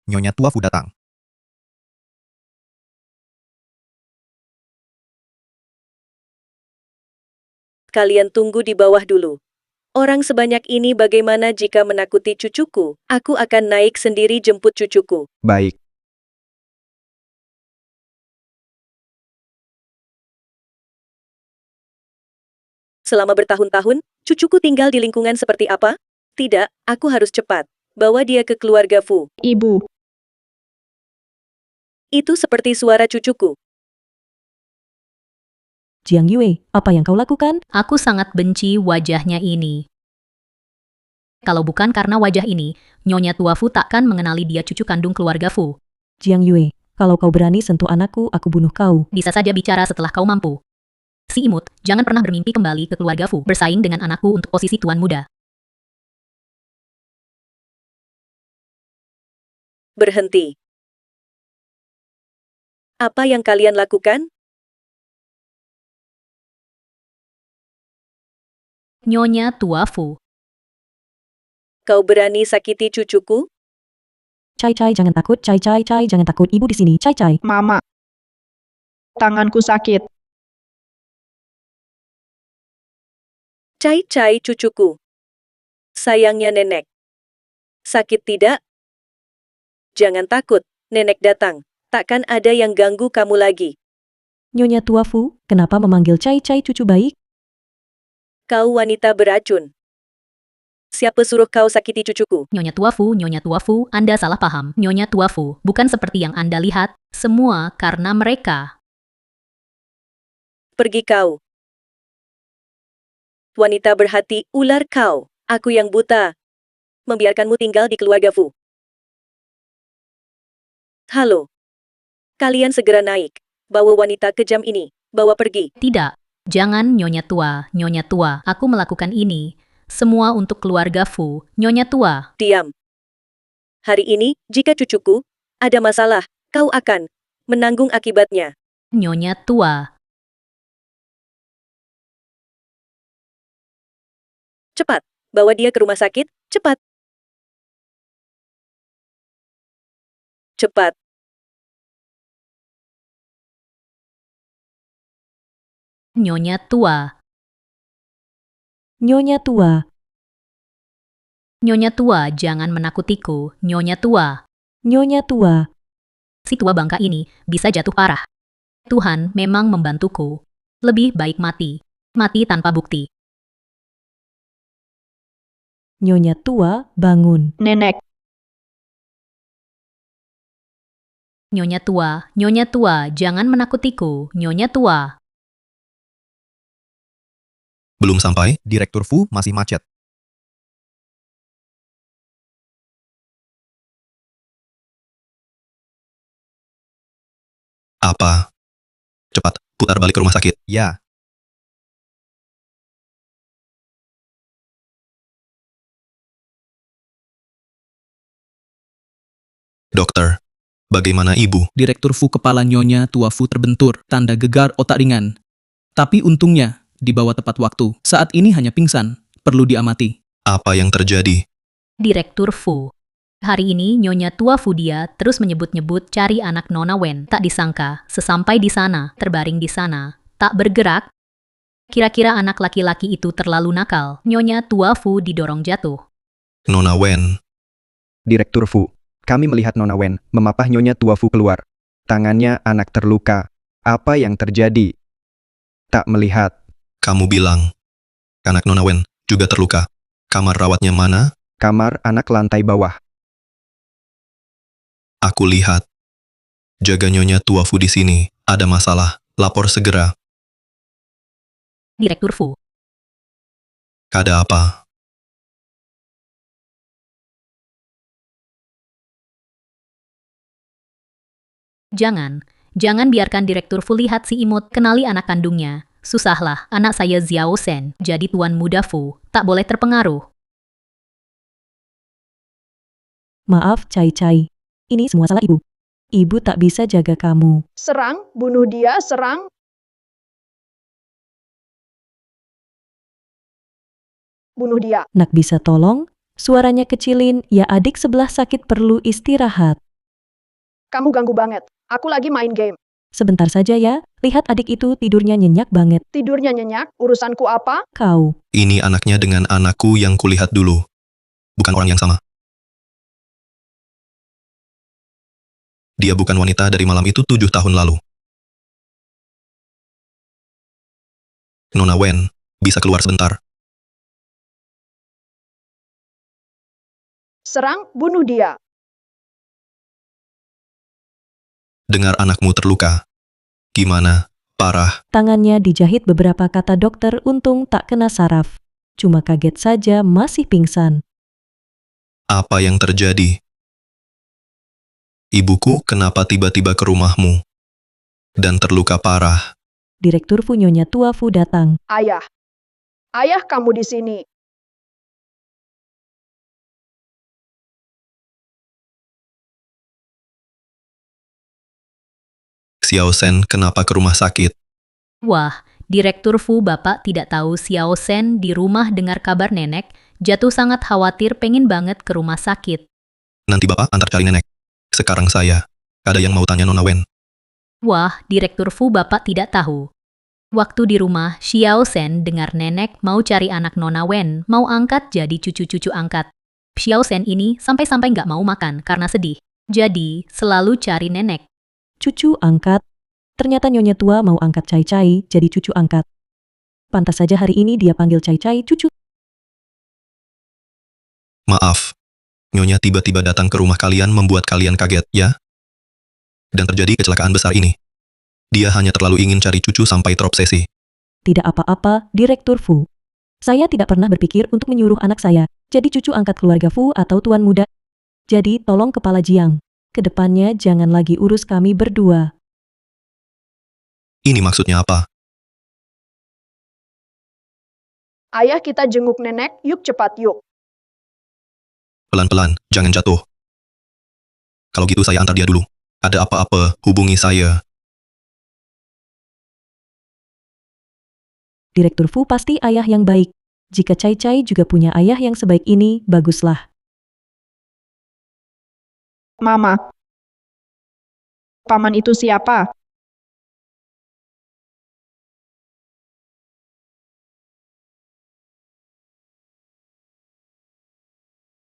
Nyonya Tua Fu datang. Kalian tunggu di bawah dulu. Orang sebanyak ini bagaimana jika menakuti cucuku? Aku akan naik sendiri jemput cucuku. Baik. Selama bertahun-tahun, cucuku tinggal di lingkungan seperti apa? Tidak, aku harus cepat. Bawa dia ke keluarga Fu. Ibu, Itu seperti suara cucuku. Jiang Yue, apa yang kau lakukan? Aku sangat benci wajahnya ini. Kalau bukan karena wajah ini, Nyonya Tua Fu takkan mengenali dia cucu kandung keluarga Fu. Jiang Yue, kalau kau berani sentuh anakku, aku bunuh kau. Bisa saja bicara setelah kau mampu. Si imut, jangan pernah bermimpi kembali ke keluarga Fu bersaing dengan anakku untuk posisi tuan muda. Berhenti. Apa yang kalian lakukan? Nyonya Tua Fu. Kau berani sakiti cucuku? Cai-cai, jangan takut, cai-cai, jangan takut, ibu di sini, cai-cai. mama. Tanganku sakit. Cai-cai cucuku. Sayangnya nenek. Sakit tidak? Jangan takut, nenek datang. Takkan ada yang ganggu kamu lagi. Nyonya Tua Fu, kenapa memanggil cai-cai cucu baik? Kau wanita beracun. Siapa suruh kau sakiti cucuku? Nyonya Tua Fu, Anda salah paham. Nyonya Tua Fu, bukan seperti yang Anda lihat, semua karena mereka. Pergi kau. Wanita berhati ular kau. Aku yang buta. Membiarkanmu tinggal di keluarga Fu. Halo. Kalian segera naik. Bawa wanita kejam ini. Bawa pergi. Tidak. Jangan Nyonya Tua, aku melakukan ini. Semua untuk keluarga Fu, Nyonya Tua. Diam. Hari ini, jika cucuku ada masalah, kau akan menanggung akibatnya. Nyonya Tua. Cepat. Bawa dia ke rumah sakit. Cepat. Cepat. Nyonya tua. Nyonya tua. Nyonya tua, jangan menakutiku. Nyonya tua. Nyonya tua. Si tua bangka ini bisa jatuh parah. Tuhan memang membantuku. Lebih baik mati. Mati tanpa bukti. Nyonya tua bangun. Nenek, Nyonya tua, jangan menakutiku. Nyonya tua. Belum sampai? Direktur Fu masih macet. Apa? Cepat, putar balik ke rumah sakit. Ya, Dokter, bagaimana ibu? Direktur Fu kepala Nyonya Tua Fu terbentur, tanda gegar otak ringan. Tapi untungnya, dibawa tepat waktu. Saat ini hanya pingsan, perlu diamati. Apa yang terjadi? Direktur Fu. Hari ini Nyonya tua Fu dia terus menyebut-nyebut cari anak Nona Wen. Tak disangka, sesampai di sana, terbaring di sana, tak bergerak. Kira-kira anak laki-laki itu terlalu nakal. Nyonya tua Fu didorong jatuh. Nona Wen, Direktur Fu, kami melihat Nona Wen memapah Nyonya Tua Fu keluar. Tangannya anak terluka. Apa yang terjadi? Tak melihat. kamu bilang anak Nona Wen juga terluka. Kamar rawatnya mana? Kamar anak lantai bawah. Aku lihat. Jaga Nyonya Tua Fu di sini. Ada masalah. Lapor segera. Direktur Fu. Ada apa? Jangan biarkan Direktur Fu lihat si imut kenali anak kandungnya. Susahlah, anak saya Xiao Sen, jadi tuan muda Fu, tak boleh terpengaruh. Maaf, Cai Cai. Ini semua salah ibu. Ibu tak bisa jaga kamu. serang, bunuh dia, serang. Bunuh dia. Nak bisa tolong? Suaranya kecilin, ya adik sebelah sakit perlu istirahat. Kamu ganggu banget. Aku lagi main game. Sebentar saja ya, lihat adik itu tidurnya nyenyak banget. Tidurnya nyenyak, urusanku apa? Kau, Ini anaknya dengan anakku yang kulihat dulu. Bukan orang yang sama. Dia bukan wanita dari malam itu 7 tahun lalu. Nona Wen, bisa keluar sebentar. Serang, bunuh dia. Dengar anakmu terluka. Gimana? Parah. tangannya dijahit beberapa kata dokter untung tak kena saraf. Cuma kaget saja masih pingsan. Apa yang terjadi? Ibuku kenapa tiba-tiba ke rumahmu? Dan terluka parah. Direktur Fu Nyonya Tua Fu datang. Ayah. Ayah kamu di sini. Xiao Sen kenapa ke rumah sakit? Wah, Direktur Fu Bapak tidak tahu Xiao Sen di rumah dengar kabar nenek, jatuh sangat khawatir pengen banget ke rumah sakit. Nanti Bapak antar cari nenek. Sekarang saya. Ada yang mau tanya Nona Wen? Wah, Direktur Fu Bapak tidak tahu. Waktu di rumah, Xiao Sen dengar nenek mau cari anak Nona Wen, mau angkat jadi cucu-cucu angkat. Xiao Sen ini sampai-sampai nggak mau makan karena sedih. Jadi, selalu cari nenek. Cucu angkat. Ternyata Nyonya Tua mau angkat Cai Cai jadi cucu angkat. Pantas saja hari ini dia panggil Cai Cai cucu. Maaf. Nyonya tiba-tiba datang ke rumah kalian membuat kalian kaget, ya? Dan terjadi kecelakaan besar ini. Dia hanya terlalu ingin cari cucu sampai terobsesi. Tidak apa-apa, Direktur Fu. Saya tidak pernah berpikir untuk menyuruh anak saya jadi cucu angkat keluarga Fu atau tuan muda. Jadi tolong Kepala Jiang, kedepannya jangan lagi urus kami berdua. Ini maksudnya apa? Ayah kita jenguk nenek, yuk cepat yuk. Pelan-pelan, jangan jatuh. Kalau gitu saya antar dia dulu. Ada apa-apa, hubungi saya. Direktur Fu pasti ayah yang baik. Jika Cai Cai juga punya ayah yang sebaik ini, baguslah. Mama. Paman itu siapa?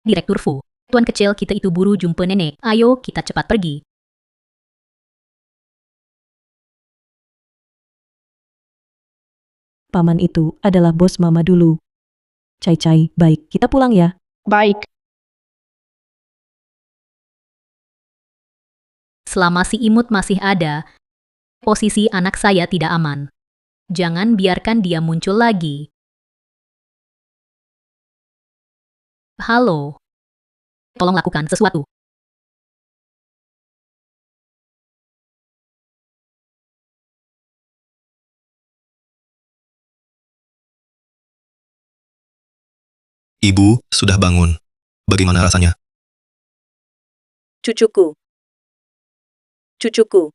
Direktur Fu, tuan kecil kita itu buru jumpa nenek. Ayo kita cepat pergi. Paman itu adalah bos mama dulu. Cai-cai, baik, kita pulang ya. Baik. Selama si imut masih ada, posisi anak saya tidak aman. Jangan biarkan dia muncul lagi. Halo. Tolong lakukan sesuatu. Ibu, sudah bangun. Bagaimana rasanya? Cucuku. Cucuku.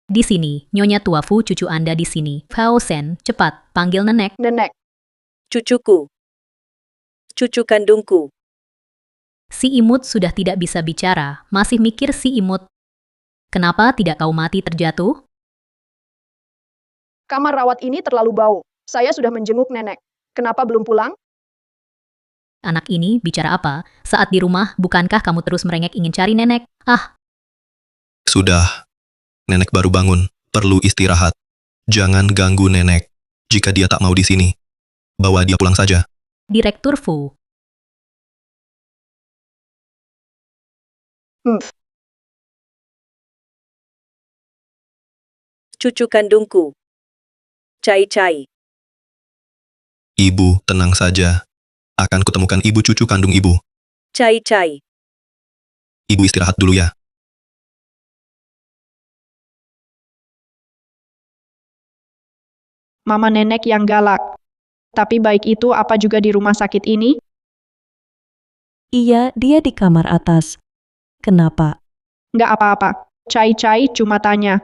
Di sini, Nyonya Tuafu cucu Anda di sini. Fao Sen, cepat, panggil nenek. Nenek. Cucuku. Cucu kandungku. Si imut sudah tidak bisa bicara, masih mikir si imut. Kenapa tidak kau mati terjatuh? Kamar rawat ini terlalu bau. Saya sudah menjenguk nenek. Kenapa belum pulang? Anak ini bicara apa? Saat di rumah, bukankah kamu terus merengek ingin cari nenek? Ah, Sudah. Nenek baru bangun, perlu istirahat. Jangan ganggu nenek. Jika dia tak mau di sini, bawa dia pulang saja. Direktur Fu. Cucu kandungku. Cai-cai. Ibu, tenang saja. Akan kutemukan ibu cucu kandung ibu. Cai-cai. Ibu istirahat dulu ya. Mama nenek yang galak. Tapi baik itu apa juga di rumah sakit ini? Iya, dia di kamar atas. Kenapa? Nggak apa-apa. Cai-cai cuma tanya.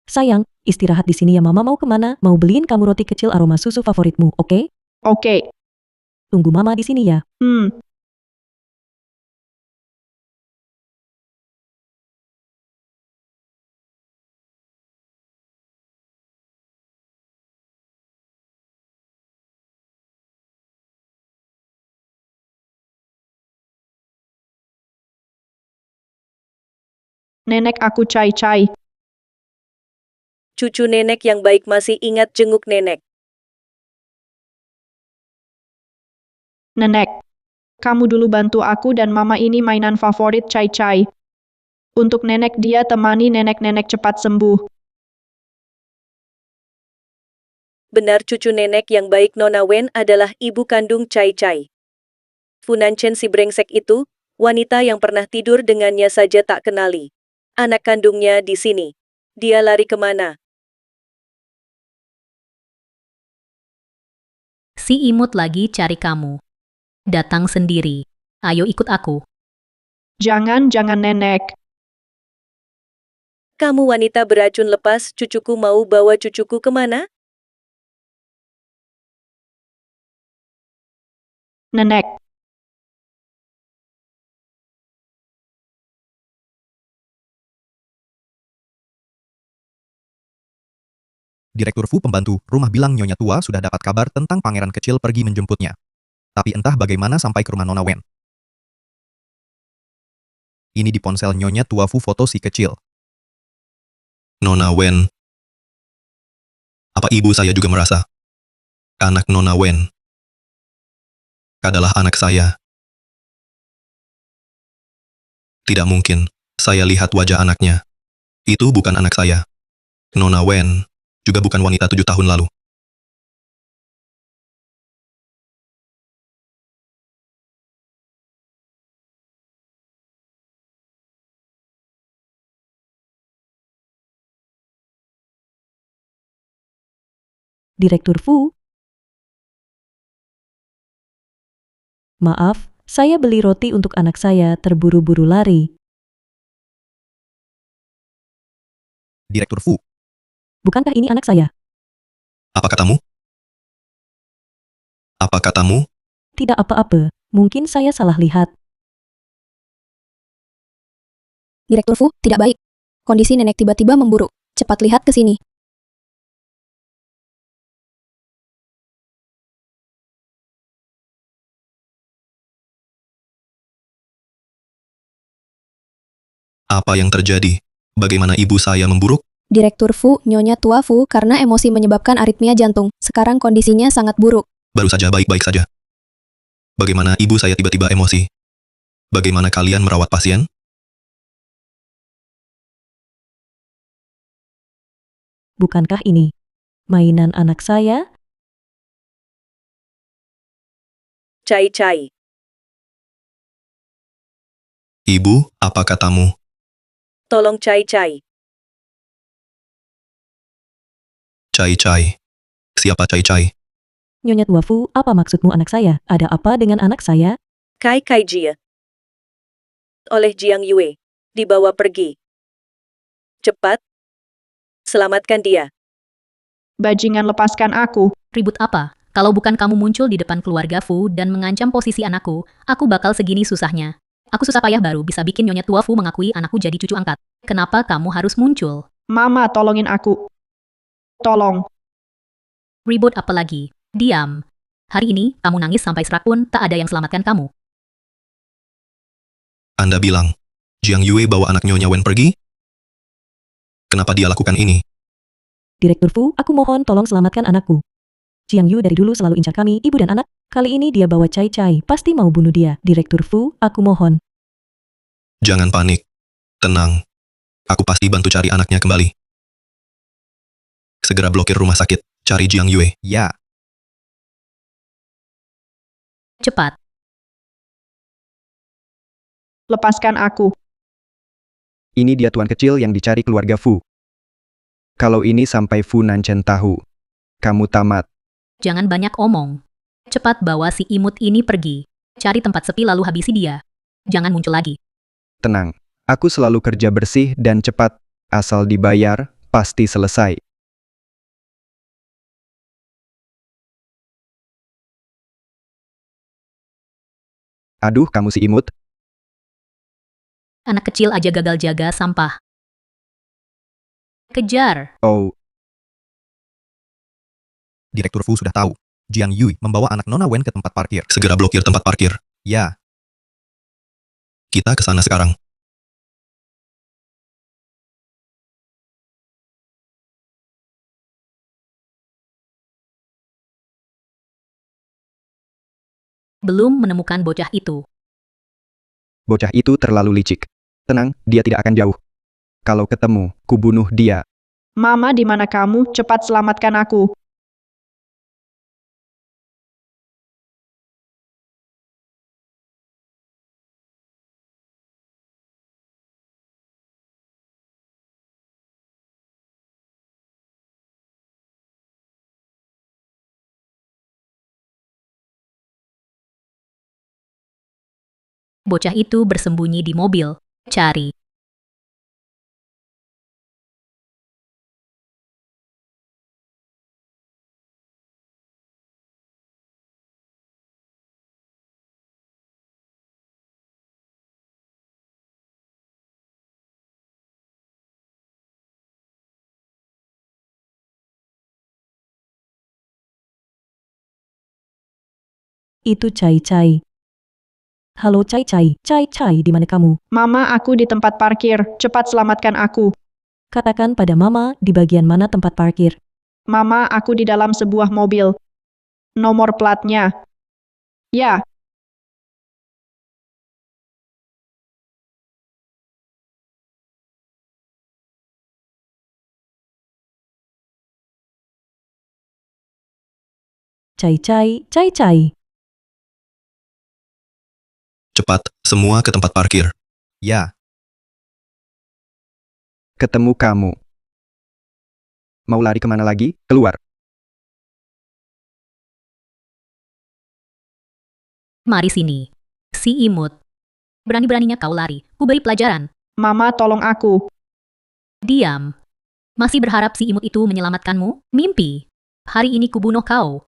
Sayang, istirahat di sini ya. Mama mau kemana? Mau beliin kamu roti kecil aroma susu favoritmu, oke? Oke. Tunggu mama di sini ya. Nenek aku cai-cai. Cucu nenek yang baik masih ingat jenguk nenek. Nenek. Kamu dulu bantu aku dan mama ini mainan favorit cai-cai. Untuk nenek dia temani nenek-nenek cepat sembuh. Benar cucu nenek yang baik Nona Wen adalah ibu kandung Cai-cai. Funancen si brengsek itu, wanita yang pernah tidur dengannya saja tak kenali. Anak kandungnya di sini. Dia lari kemana? Si imut lagi cari kamu. Datang sendiri. Ayo ikut aku. Jangan nenek. Kamu wanita beracun lepas, cucuku mau bawa cucuku kemana? Nenek. Direktur Fu pembantu rumah bilang Nyonya tua sudah dapat kabar tentang pangeran kecil pergi menjemputnya. Tapi entah bagaimana sampai ke rumah Nona Wen. Ini di ponsel Nyonya tua Fu foto si kecil. Nona Wen. Apa ibu saya juga merasa? Anak Nona Wen adalah anak saya. Tidak mungkin, saya lihat wajah anaknya. Itu bukan anak saya. Nona Wen juga bukan wanita 7 tahun lalu. Direktur Fu. Maaf, saya beli roti untuk anak saya terburu-buru lari. Direktur Fu. Bukankah ini anak saya? Apa katamu? Apa katamu? Tidak apa-apa, mungkin saya salah lihat. Direktur Fu, tidak baik. Kondisi nenek tiba-tiba memburuk. Cepat lihat ke sini. Apa yang terjadi? Bagaimana ibu saya memburuk? Direktur Fu, Nyonya tua Fu, karena emosi menyebabkan aritmia jantung. Sekarang kondisinya sangat buruk. Baru saja baik-baik saja. Bagaimana ibu saya tiba-tiba emosi? Bagaimana kalian merawat pasien? Bukankah ini mainan anak saya? Cai-cai. Ibu, apa katamu? Tolong cai-cai. Cai-cai. Siapa Cai-cai? Nyonya tua Fu, apa maksudmu anak saya? Ada apa dengan anak saya? Kai Kai Jia. Oleh Jiang Yue. Dibawa pergi. Cepat. Selamatkan dia. Bajingan, lepaskan aku. Ribut apa? Kalau bukan kamu muncul di depan keluarga Fu dan mengancam posisi anakku, aku bakal segini susahnya. Aku susah payah baru bisa bikin Nyonya tua Fu mengakui anakku jadi cucu angkat. Kenapa kamu harus muncul? Mama, tolongin aku. Tolong. Ribut apa lagi? Diam. Hari ini, kamu nangis sampai serak pun tak ada yang selamatkan kamu. Anda bilang, Jiang Yue bawa anak Nyonya Wen pergi? Kenapa dia lakukan ini? Direktur Fu, aku mohon tolong selamatkan anakku. Jiang Yu dari dulu selalu incar kami, ibu dan anak. Kali ini dia bawa Cai-cai, pasti mau bunuh dia. Direktur Fu, aku mohon. Jangan panik. Tenang. Aku pasti bantu cari anaknya kembali. Segera blokir rumah sakit. Cari Jiang Yue. Ya, Cepat. Lepaskan aku. Ini dia tuan kecil yang dicari keluarga Fu. Kalau ini sampai Fu Nanchen tahu, kamu tamat. Jangan banyak omong. Cepat bawa si imut ini pergi. Cari tempat sepi lalu habisi dia. Jangan muncul lagi. Tenang, aku selalu kerja bersih dan cepat. Asal dibayar, pasti selesai. Aduh, kamu si imut. Anak kecil aja gagal jaga sampah. Kejar. Oh, Direktur Fu sudah tahu. Jiang Yui membawa anak Nona Wen ke tempat parkir. Segera blokir tempat parkir. Ya, Kita ke sana sekarang. Belum menemukan bocah itu. bocah itu terlalu licik. Tenang, dia tidak akan jauh. Kalau ketemu, kubunuh dia. Mama, di mana kamu? Cepat selamatkan aku. Bocah itu bersembunyi di mobil. Cari. Itu Cai-cai. Halo Cai-cai, Cai-cai di mana kamu? Mama, aku di tempat parkir. Cepat selamatkan aku. Katakan pada Mama di bagian mana tempat parkir. Mama, aku di dalam sebuah mobil. Nomor platnya. Ya, Cai-cai, Cai-cai. Cepat, semua ke tempat parkir. ya, Ketemu kamu. Mau lari kemana lagi? Keluar. Mari sini. Si imut. Berani-beraninya kau lari. Ku beri pelajaran. Mama, tolong aku. Diam. Masih berharap si imut itu menyelamatkanmu? Mimpi. Hari ini kubunuh kau.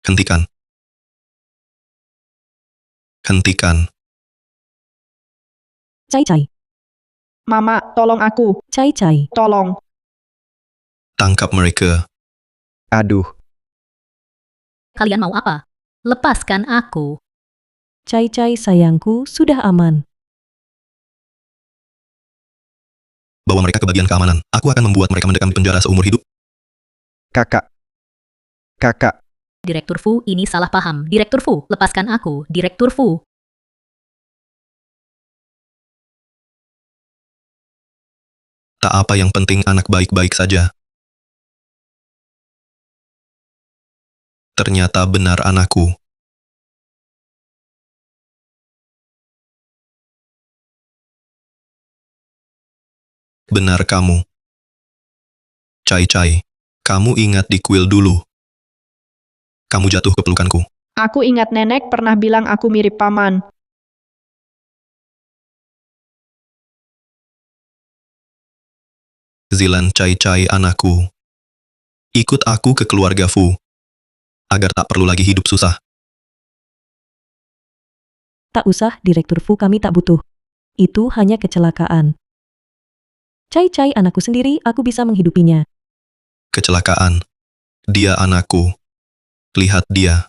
Hentikan. Hentikan. Cai-cai, Mama, tolong aku. Cai-cai. Tolong. Tangkap mereka. Aduh, Kalian mau apa? Lepaskan aku. Cai-cai sayangku sudah aman. Bawa mereka ke bagian keamanan. Aku akan membuat mereka mendekam di penjara seumur hidup. Kakak. Kakak. Direktur Fu, ini salah paham. Direktur Fu, lepaskan aku. Direktur Fu. Tak apa yang penting anak baik-baik saja. Ternyata benar anakku. Benar kamu. Cai-cai, kamu ingat di kuil dulu. Kamu jatuh ke pelukanku. Aku ingat nenek pernah bilang aku mirip paman. Zilan Cai-cai anakku. Ikut aku ke keluarga Fu. Agar tak perlu lagi hidup susah. Tak usah, Direktur Fu, kami tak butuh. Itu hanya kecelakaan. Cai-cai anakku sendiri, aku bisa menghidupinya. Kecelakaan. Dia anakku. Lihat dia.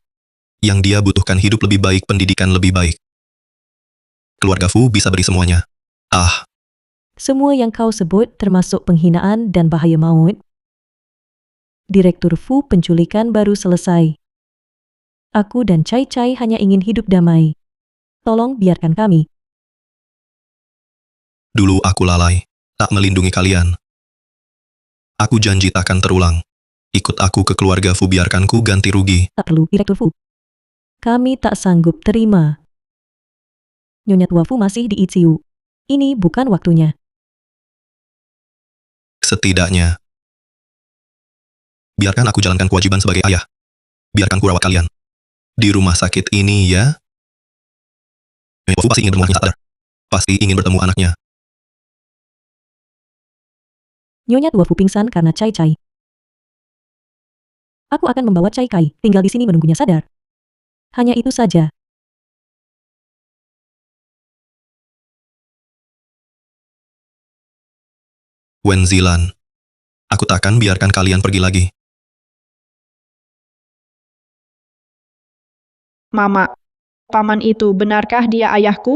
Yang dia butuhkan hidup lebih baik, pendidikan lebih baik. Keluarga Fu bisa beri semuanya. Ah, Semua yang kau sebut termasuk penghinaan dan bahaya maut. Direktur Fu, penculikan baru selesai. Aku dan Cai-cai hanya ingin hidup damai. Tolong biarkan kami. dulu aku lalai. Tak melindungi kalian. Aku janji takkan terulang. Ikut aku ke keluarga Fu, biarkan ku ganti rugi. Tak perlu, Direktur Fu. Kami tak sanggup terima. Nyonya tua Fu masih di ICU. Ini bukan waktunya. Setidaknya. Biarkan aku jalankan kewajiban sebagai ayah. Biarkan ku rawat kalian. Di rumah sakit ini ya. Nyonya Fu pasti ingin bertemu anaknya saat sadar. Pasti ingin bertemu anaknya. Nyonya tua Fu pingsan karena Cai-cai. Aku akan membawa Cai-cai, tinggal di sini menunggunya sadar. Hanya itu saja. Wen Zilan. Aku takkan biarkan kalian pergi lagi. Mama, paman itu benarkah dia ayahku?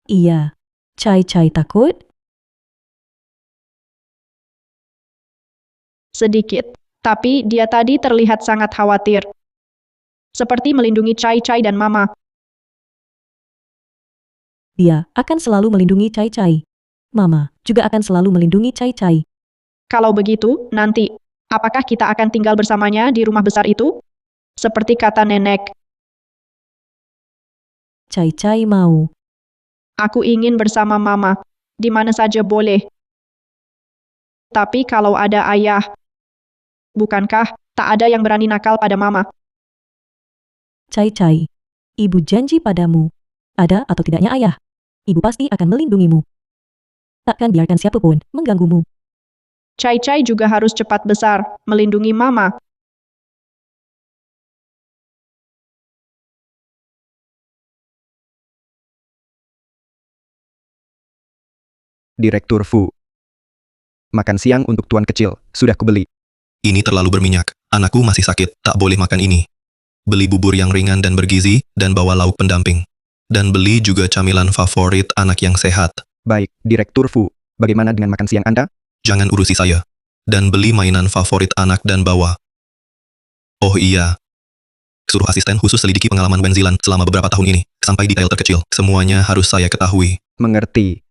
Iya. Cai-cai takut? Sedikit. Tapi dia tadi terlihat sangat khawatir. Seperti melindungi Cai-cai dan Mama. Dia akan selalu melindungi Cai-cai. Mama juga akan selalu melindungi Cai-cai. Kalau begitu, nanti, apakah kita akan tinggal bersamanya di rumah besar itu? Seperti kata nenek, Cai-cai mau. aku ingin bersama Mama. Di mana saja boleh. Tapi kalau ada ayah, bukankah tak ada yang berani nakal pada Mama? Cai-cai. Ibu janji padamu. Ada atau tidaknya ayah. Ibu pasti akan melindungimu. Takkan biarkan siapapun mengganggumu. Cai-cai juga harus cepat besar, melindungi Mama. Direktur Fu. Makan siang untuk tuan kecil, sudah kubeli. Ini terlalu berminyak. Anakku masih sakit, tak boleh makan ini. Beli bubur yang ringan dan bergizi, dan bawa lauk pendamping. Dan beli juga camilan favorit anak yang sehat. Baik, Direktur Fu. Bagaimana dengan makan siang Anda? Jangan urusi saya. Dan beli mainan favorit anak dan bawa. Oh iya. Suruh asisten khusus selidiki pengalaman Wen Zilan selama beberapa tahun ini. Sampai detail terkecil. Semuanya harus saya ketahui. Mengerti.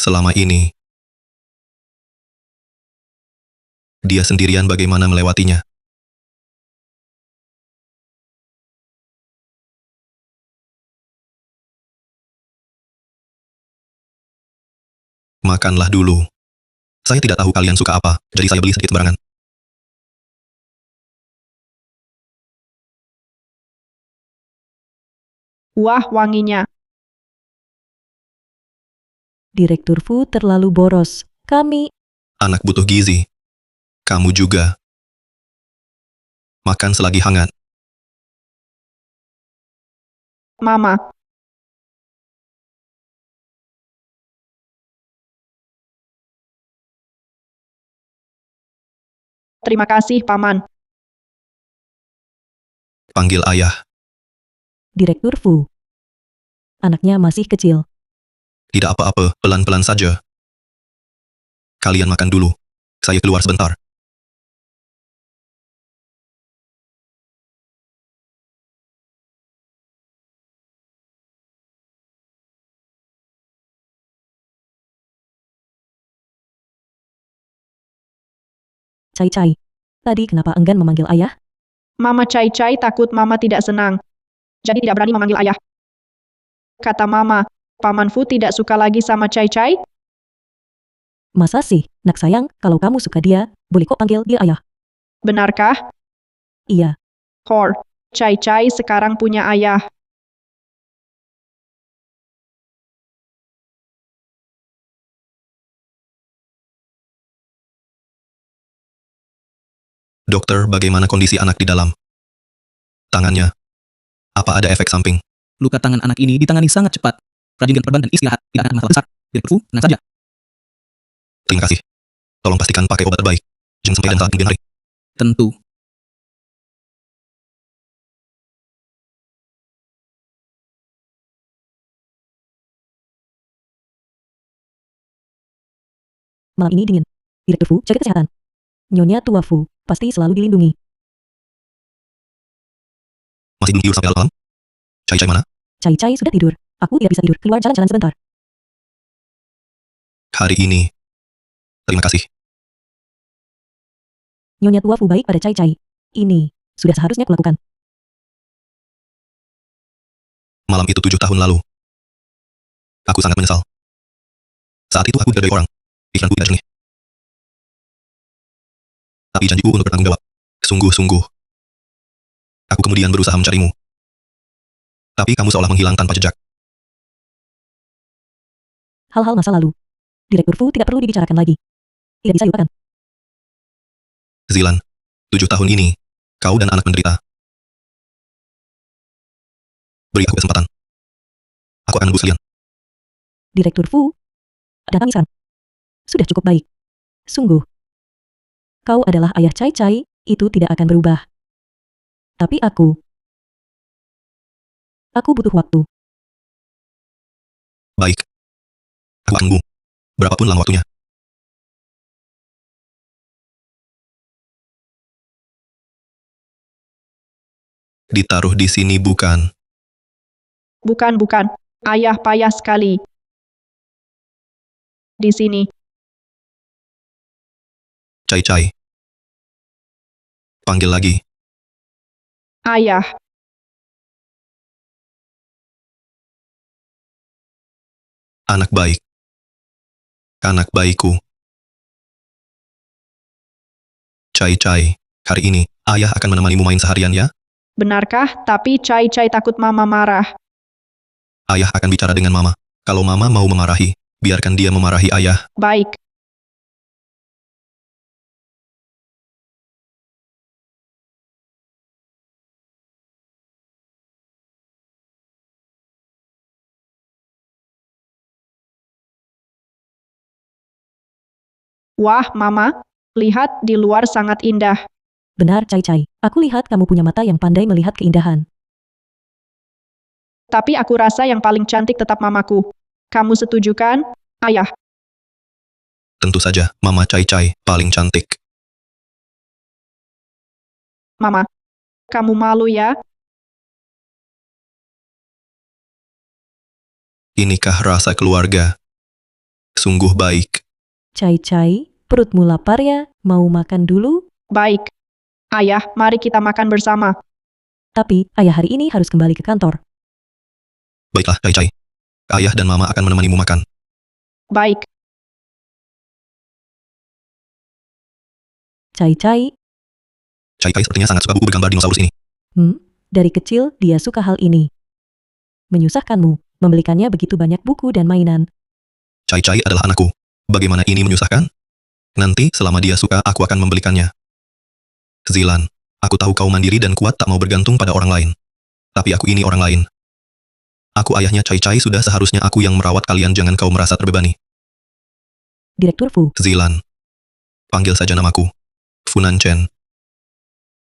Selama ini. Dia sendirian bagaimana melewatinya. Makanlah dulu. Saya tidak tahu kalian suka apa, jadi saya beli sedikit sembarangan. Wah, wanginya. Direktur Fu terlalu boros. Kami Anak butuh gizi. Kamu juga. Makan selagi hangat. Mama, Terima kasih, Paman. Panggil ayah. Direktur Fu. Anaknya masih kecil. Tidak apa-apa, pelan-pelan saja. Kalian makan dulu. Saya keluar sebentar. Cai-Cai. Tadi kenapa enggan memanggil ayah? Mama Cai-Cai takut Mama tidak senang. Jadi tidak berani memanggil ayah. Kata Mama, Paman Fu tidak suka lagi sama Cai-Cai? Masa sih, nak sayang, kalau kamu suka dia, boleh kok panggil dia ayah. Benarkah? Iya, Hor, Cai-Cai sekarang punya ayah. Dokter, bagaimana kondisi anak di dalam? Tangannya. Apa ada efek samping? Luka tangan anak ini ditangani sangat cepat. Rajinkan perban dan istirahat, tidak akan masalah besar. Direktur Fu, tenang saja. Terima kasih. Tolong pastikan pakai obat terbaik. Jangan sampai dan saat kemudian hari. Tentu. malam ini dingin. Direktur Fu, jaga kesehatan. Nyonya tua Fu, pasti selalu dilindungi. Masih belum tidur sampai larut malam? Cai-Cai mana? Cai-Cai sudah tidur. Aku tidak bisa tidur, keluar jalan-jalan sebentar. Hari ini. Terima kasih. Nyonya tua Fu baik pada Cai-Cai. Ini, sudah seharusnya kulakukan. Malam itu 7 tahun lalu. Aku sangat menyesal. Saat itu aku dihargai orang. Pikiranku tidak jernih. Tapi janjiku untuk bertanggung jawab. Sungguh-sungguh. Aku kemudian berusaha mencarimu. Tapi kamu seolah menghilang tanpa jejak. Hal-hal masa lalu. Direktur Fu tidak perlu dibicarakan lagi. Tidak bisa dilupakan. Zilan, 7 tahun ini, kau dan anak menderita. Beri aku kesempatan. Aku akan menebus kalian. Direktur Fu, ada tangisan. Sudah cukup baik. Sungguh. Kau adalah ayah Cai-Cai, itu tidak akan berubah. Tapi aku butuh waktu. Baik. Aku akan menunggu. Berapapun lama waktunya. Ditaruh di sini bukan? Bukan. Ayah payah sekali. Di sini. Cai-Cai. Panggil lagi. Ayah. Anak baik. Anak baikku. Cai-Cai, hari ini, ayah akan menemanimu main seharian ya? Benarkah? Tapi Cai-Cai takut Mama marah. Ayah akan bicara dengan mama. Kalau mama mau memarahi, biarkan dia memarahi ayah. Baik. Wah, Mama, lihat di luar sangat indah. Benar Cai-Cai, aku lihat kamu punya mata yang pandai melihat keindahan. Tapi aku rasa yang paling cantik tetap Mamaku. Kamu setuju kan, Ayah? Tentu saja, Mama Cai-Cai paling cantik. Mama, kamu malu ya? Inikah rasa keluarga? Sungguh baik. Cai-Cai, perutmu lapar ya? Mau makan dulu? Baik. Ayah, mari kita makan bersama. Tapi, ayah hari ini harus kembali ke kantor. Baiklah, Cai-Cai. Ayah dan mama akan menemanimu makan. Baik. Cai-Cai, Cai-Cai sepertinya sangat suka buku bergambar dinosaurus ini. dari kecil dia suka hal ini. Menyusahkanmu, membelikannya begitu banyak buku dan mainan. Cai-Cai adalah anakku. Bagaimana ini menyusahkan? Nanti, selama dia suka, aku akan membelikannya. Zilan, aku tahu kau mandiri dan kuat tak mau bergantung pada orang lain. Tapi aku ini orang lain. Aku ayahnya Cai-Cai, sudah seharusnya aku yang merawat kalian, jangan kau merasa terbebani. Direktur Fu, Zilan. Panggil saja namaku. Funancen.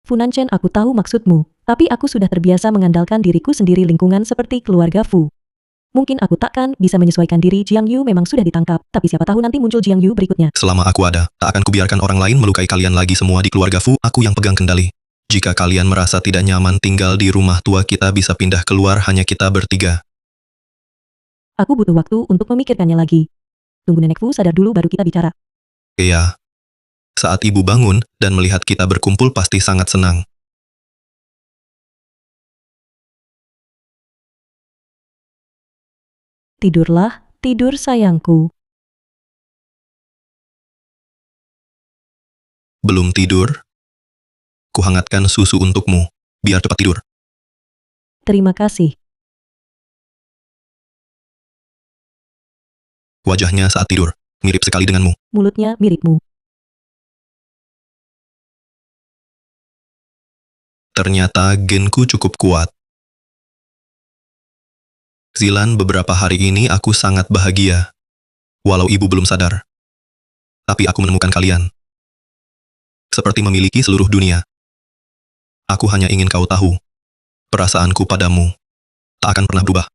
Funancen, aku tahu maksudmu, tapi aku sudah terbiasa mengandalkan diriku sendiri lingkungan seperti keluarga Fu. Mungkin aku takkan bisa menyesuaikan diri. Jiang Yu memang sudah ditangkap, tapi siapa tahu nanti muncul Jiang Yu berikutnya. Selama aku ada, tak akan kubiarkan orang lain melukai kalian lagi. Semua di keluarga Fu, aku yang pegang kendali. Jika kalian merasa tidak nyaman tinggal di rumah tua, kita bisa pindah keluar, hanya kita bertiga. Aku butuh waktu untuk memikirkannya lagi. Tunggu Nenek Fu sadar dulu baru kita bicara. Iya. Saat ibu bangun dan melihat kita berkumpul pasti sangat senang. Tidurlah, tidur sayangku. Belum tidur? Kuhangatkan susu untukmu, biar cepat tidur. Terima kasih. Wajahnya saat tidur, mirip sekali denganmu. Mulutnya miripmu. Ternyata genku cukup kuat. Zilan, beberapa hari ini aku sangat bahagia. Walau ibu belum sadar. Tapi aku menemukan kalian. Seperti memiliki seluruh dunia. Aku hanya ingin kau tahu. Perasaanku padamu tak akan pernah berubah.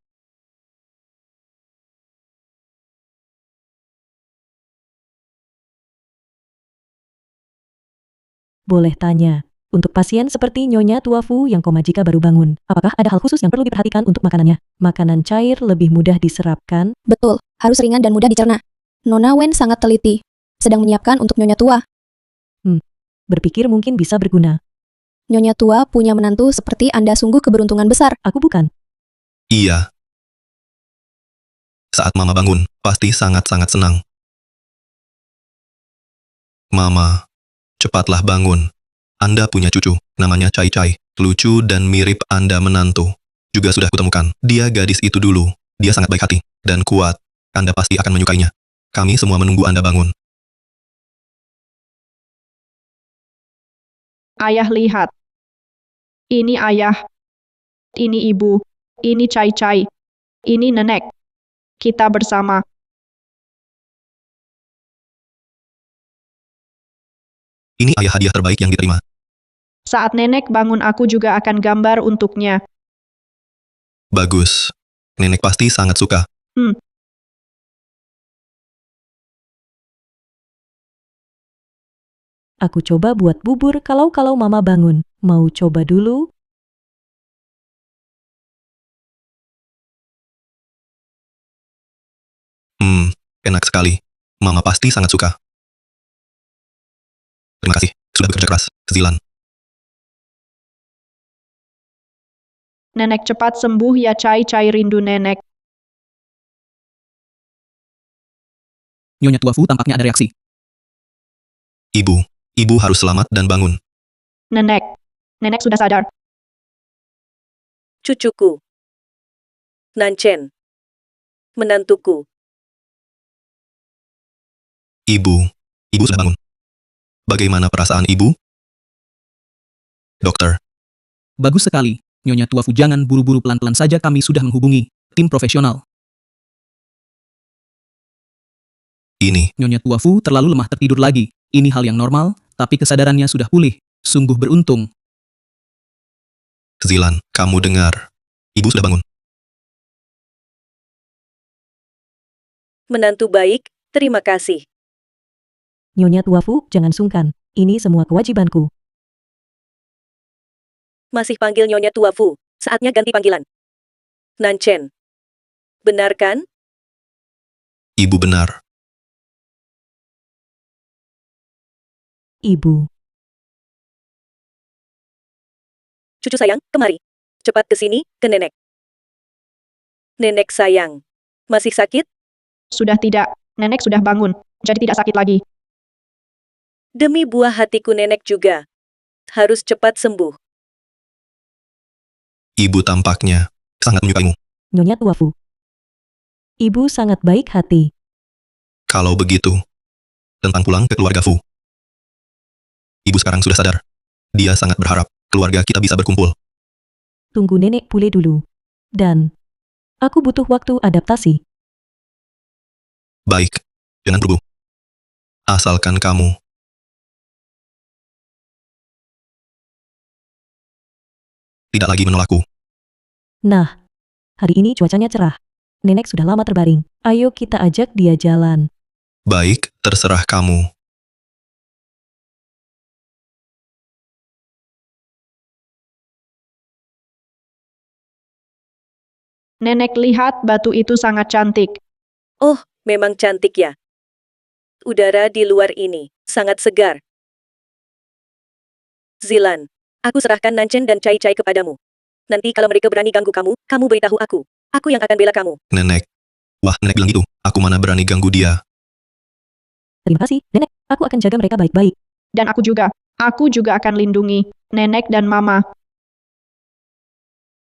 Boleh tanya, untuk pasien seperti Nyonya Tua Fu yang koma jika baru bangun, apakah ada hal khusus yang perlu diperhatikan untuk makanannya? Makanan cair lebih mudah diserapkan. Betul, harus ringan dan mudah dicerna. Nona Wen sangat teliti. Sedang menyiapkan untuk Nyonya Tua. Berpikir mungkin bisa berguna. Nyonya Tua punya menantu seperti Anda, sungguh keberuntungan besar. Aku bukan. Iya. Saat Mama bangun, pasti sangat-sangat senang. Mama, cepatlah bangun. Anda punya cucu, namanya Cai Cai. Lucu dan mirip Anda menantu. Juga sudah kutemukan. Dia gadis itu dulu. Dia sangat baik hati dan kuat. Anda pasti akan menyukainya. Kami semua menunggu Anda bangun. Ayah, lihat. Ini ayah. Ini ibu. Ini Cai Cai. Ini nenek. Kita bersama. Ini ayah hadiah terbaik yang diterima. Saat nenek bangun aku juga akan gambar untuknya. Bagus. Nenek pasti sangat suka. Aku coba buat bubur kalau Mama bangun. Mau coba dulu? Enak sekali. Mama pasti sangat suka. Terima kasih, sudah bekerja keras, Zilan. Nenek cepat sembuh ya, Cai Cai, rindu nenek. Nyonya Tua Fu tampaknya ada reaksi. Ibu harus selamat dan bangun. Nenek sudah sadar. Cucuku. Nancen. Menantuku. Ibu sudah bangun. Bagaimana perasaan ibu? Dokter, Bagus sekali. Nyonya Tua Fu, jangan buru-buru, pelan-pelan saja, kami sudah menghubungi tim profesional. ini, Nyonya Tua Fu terlalu lemah tertidur lagi. Ini hal yang normal, tapi kesadarannya sudah pulih. Sungguh beruntung. Zilan, kamu dengar. Ibu sudah bangun. Menantu baik, terima kasih. Nyonya Tua Fu, jangan sungkan. Ini semua kewajibanku. Masih panggil Nyonya Tua Fu. Saatnya ganti panggilan. Nancen. Benar kan? Ibu benar. Ibu. Cucu sayang, kemari. Cepat ke sini, ke nenek. Nenek sayang. Masih sakit? Sudah tidak. Nenek sudah bangun. Jadi tidak sakit lagi. Demi buah hatiku, nenek juga. Harus cepat sembuh. Ibu tampaknya sangat menyukaimu. Nyonya Tua Fu. Ibu sangat baik hati. Kalau begitu, tentang pulang ke keluarga Fu. Ibu sekarang sudah sadar. Dia sangat berharap keluarga kita bisa berkumpul. Tunggu nenek pulih dulu. Dan aku butuh waktu adaptasi. Baik, jangan berbu. Asalkan kamu tidak lagi menolakku. Nah, hari ini cuacanya cerah. Nenek sudah lama terbaring. Ayo kita ajak dia jalan. Baik, terserah kamu. Nenek lihat batu itu sangat cantik. Oh, memang cantik ya. Udara di luar ini sangat segar. Zilan, aku serahkan Nanchen dan Cai Cai kepadamu. Nanti kalau mereka berani ganggu kamu, kamu beritahu aku. Aku yang akan bela kamu. Nenek. Wah, nenek bilang gitu. Aku mana berani ganggu dia. Terima kasih, Nenek. Aku akan jaga mereka baik-baik. Dan aku juga. Aku juga akan lindungi nenek dan mama.